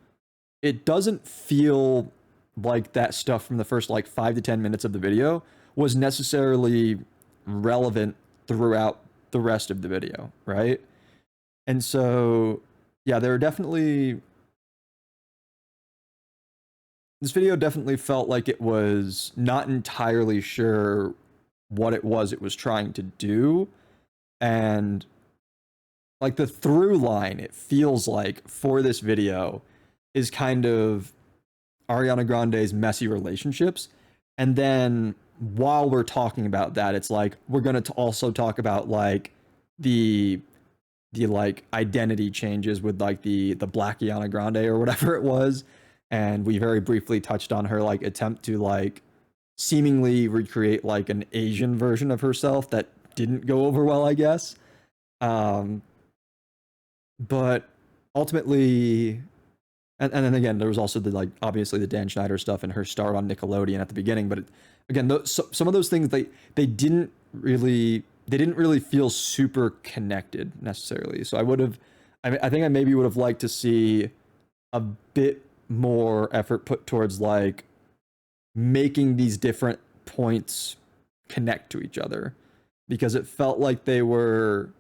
It doesn't feel like that stuff from the first like 5 to 10 minutes of the video was necessarily relevant throughout the rest of the video, right? And so, yeah, this video definitely felt like it was not entirely sure what it was trying to do. And like the through line, it feels like for this video is kind of Ariana Grande's messy relationships. And then while we're talking about that, it's like, we're going to also talk about like the like identity changes with like the Black Ariana Grande or whatever it was. And we very briefly touched on her like attempt to like seemingly recreate like an Asian version of herself that didn't go over well, I guess. But ultimately, and then again, there was also the like obviously the Dan Schneider stuff and her start on Nickelodeon at the beginning. But again, some of those things they didn't really feel super connected necessarily. So I think I maybe would have liked to see a bit more effort put towards like making these different points connect to each other, because it felt like some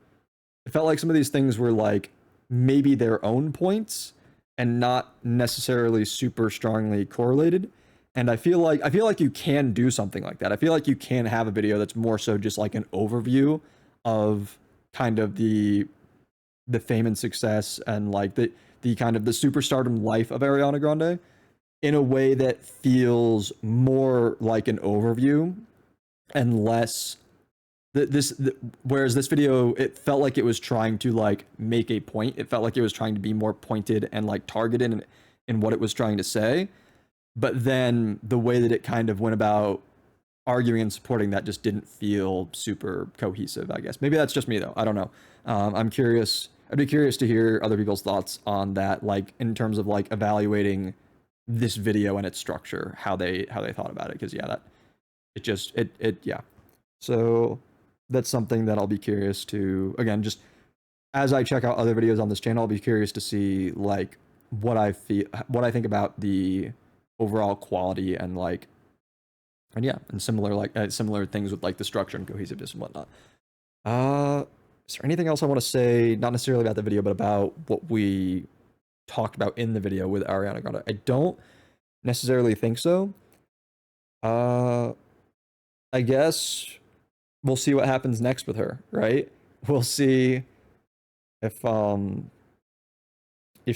of these things were like maybe their own points and not necessarily super strongly correlated. And I feel like you can do something like that. I feel like you can have a video that's more so just like an overview of kind of the fame and success and like the kind of the superstardom life of Ariana Grande in a way that feels more like an overview and less whereas this video, it felt like it was trying to like make a point. It felt like it was trying to be more pointed and like targeted in what it was trying to say. But then the way that it kind of went about arguing and supporting that just didn't feel super cohesive, I guess. Maybe that's just me though. I don't know. I'd be curious to hear other people's thoughts on that, like in terms of like evaluating this video and its structure, how they thought about it. Because yeah, that yeah. So that's something that I'll be curious to, again, just as I check out other videos on this channel, I'll be curious to see like what I think about the overall quality and like, and yeah, and similar things with like the structure and cohesiveness and whatnot. Is there anything else I want to say, not necessarily about the video, but about what we talked about in the video with Ariana Grande? I don't necessarily think so. I guess we'll see what happens next with her, right? We'll see if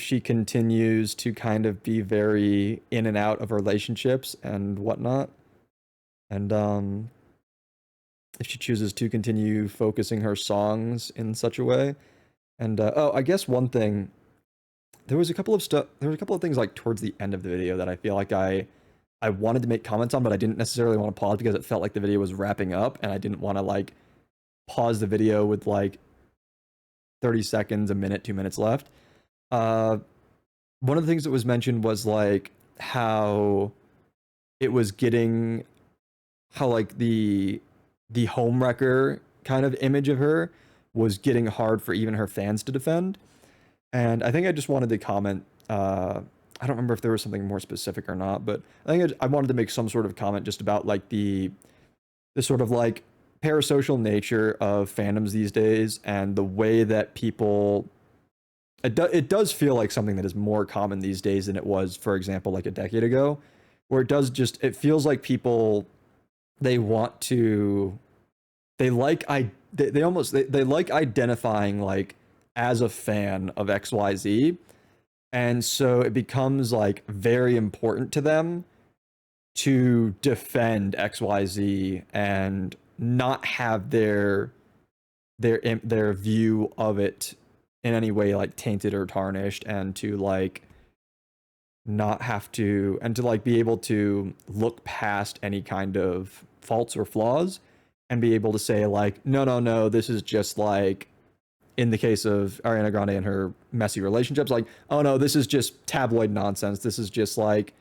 she continues to kind of be very in and out of relationships and whatnot, and if she chooses to continue focusing her songs in such a way. And oh, I guess one thing, there was a couple of things like towards the end of the video that I feel like I wanted to make comments on, but I didn't necessarily want to pause because it felt like the video was wrapping up and I didn't want to like pause the video with like 30 seconds, a minute, 2 minutes left. One of the things that was mentioned was like how it was getting, how like the homewrecker kind of image of her was getting hard for even her fans to defend. And I think I just wanted to comment, I don't remember if there was something more specific or not, but I think I wanted to make some sort of comment just about like the sort of like parasocial nature of fandoms these days, and the way that people, it does feel like something that is more common these days than it was, for example, like a decade ago, where it feels like people, they want to, they like identifying like as a fan of XYZ. And so it becomes like very important to them to defend XYZ and not have their view of it in any way like tainted or tarnished, and to like not have to, and to like be able to look past any kind of faults or flaws and be able to say like, no, this is just like, in the case of Ariana Grande and her messy relationships, like, oh no, this is just tabloid nonsense. This is just like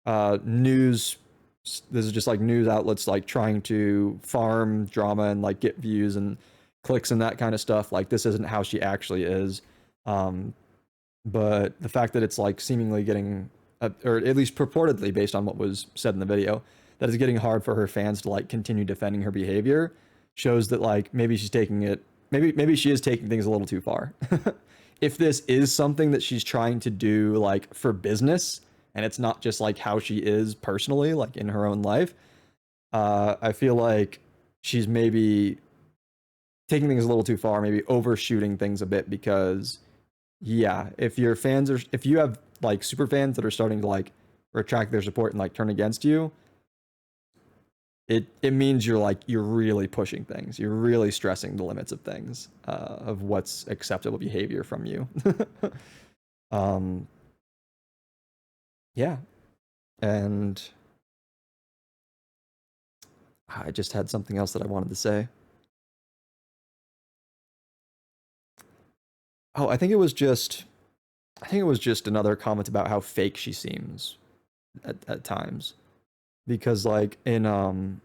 news. This is just like news outlets like trying to farm drama and like get views and clicks and that kind of stuff. Like, this isn't how she actually is. But the fact that it's like seemingly getting, or at least purportedly based on what was said in the video, that it's getting hard for her fans to like continue defending her behavior, shows that like maybe she's taking it, maybe she is taking things a little too far. If this is something that she's trying to do like for business, and it's not just like how she is personally, like in her own life, I feel like she's maybe taking things a little too far, maybe overshooting things a bit, because yeah, if you have like super fans that are starting to like retract their support and like turn against you, it means you're really pushing things. You're really stressing the limits of things, of what's acceptable behavior from you. Yeah. And I just had something else that I wanted to say. Oh, I think it was just another comment about how fake she seems at times. Because like in some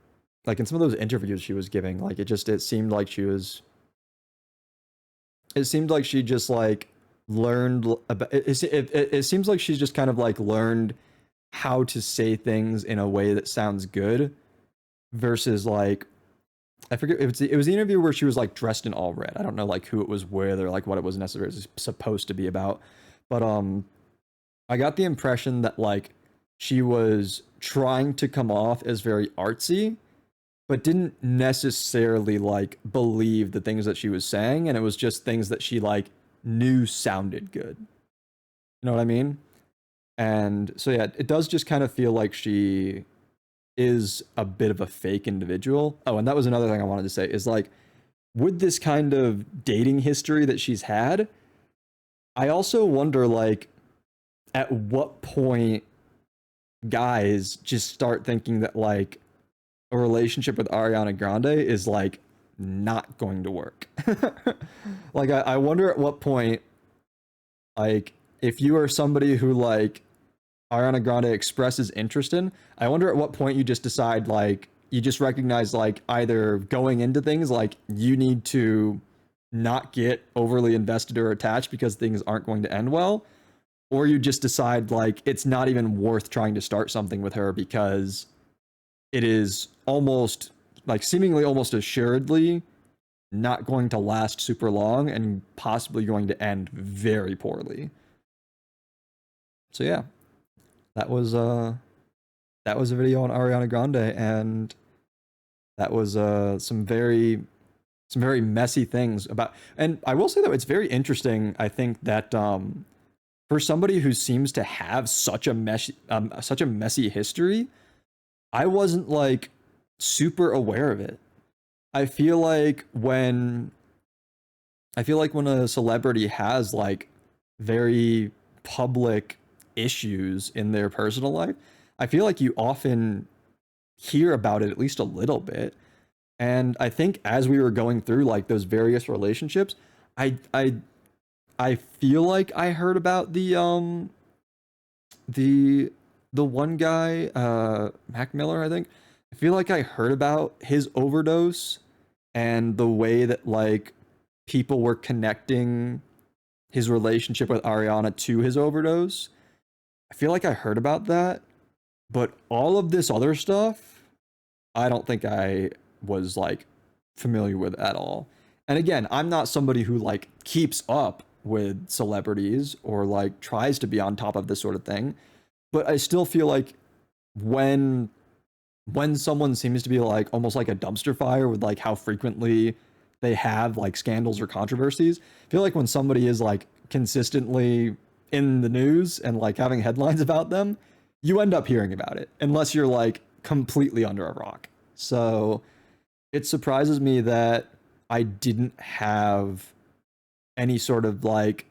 of those interviews she was giving, like it seemed like she just like learned about it seems like she's just kind of like learned how to say things in a way that sounds good, versus like, I forget, it was the interview where she was like dressed in all red. I don't know like who it was with or like what it was necessarily supposed to be about, but I got the impression that like she was trying to come off as very artsy, but didn't necessarily like believe the things that she was saying, and it was just things that she like knew sounded good. You know what I mean? And so yeah, it does just kind of feel like she is a bit of a fake individual. Oh, and that was another thing I wanted to say, is like, with this kind of dating history that she's had, I also wonder like at what point guys just start thinking that like a relationship with Ariana Grande is like not going to work. Like I wonder at what point, like if you are somebody who like Ariana Grande expresses interest in, I wonder at what point you just decide, like, you just recognize, like, either going into things, like, you need to not get overly invested or attached because things aren't going to end well, or you just decide, like, it's not even worth trying to start something with her because it is almost, like, seemingly almost assuredly not going to last super long and possibly going to end very poorly. So yeah, that was a video on Ariana Grande, and that was some very messy things about. And I will say though, it's very interesting. I think that for somebody who seems to have such a messy history, I wasn't like super aware of it. I feel like when a celebrity has like very public issues in their personal life, I feel like you often hear about it at least a little bit. And I think as we were going through like those various relationships, I feel like I heard about the one guy, Mac Miller, I think. I feel like I heard about his overdose and the way that like people were connecting his relationship with Ariana to his overdose. I feel like I heard about that, but all of this other stuff, I don't think I was like familiar with at all. And again, I'm not somebody who like keeps up with celebrities or like tries to be on top of this sort of thing, but I still feel like when someone seems to be like almost like a dumpster fire with like how frequently they have like scandals or controversies, I feel like when somebody is like consistently in the news and like having headlines about them, you end up hearing about it unless you're like completely under a rock. So it surprises me that I didn't have any sort of like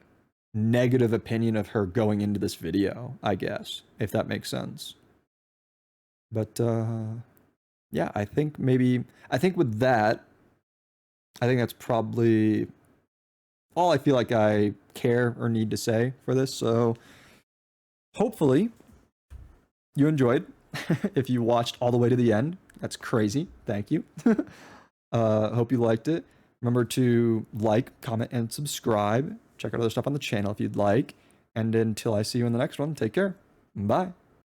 negative opinion of her going into this video, I guess, if that makes sense. But yeah, I think with that, I think that's probably all I feel like I care or need to say for this. So hopefully you enjoyed. If you watched all the way to the end, that's crazy. Thank you. Hope you liked it. Remember to like, comment, and subscribe. Check out other stuff on the channel if you'd like. And until I see you in the next one, take care. Bye.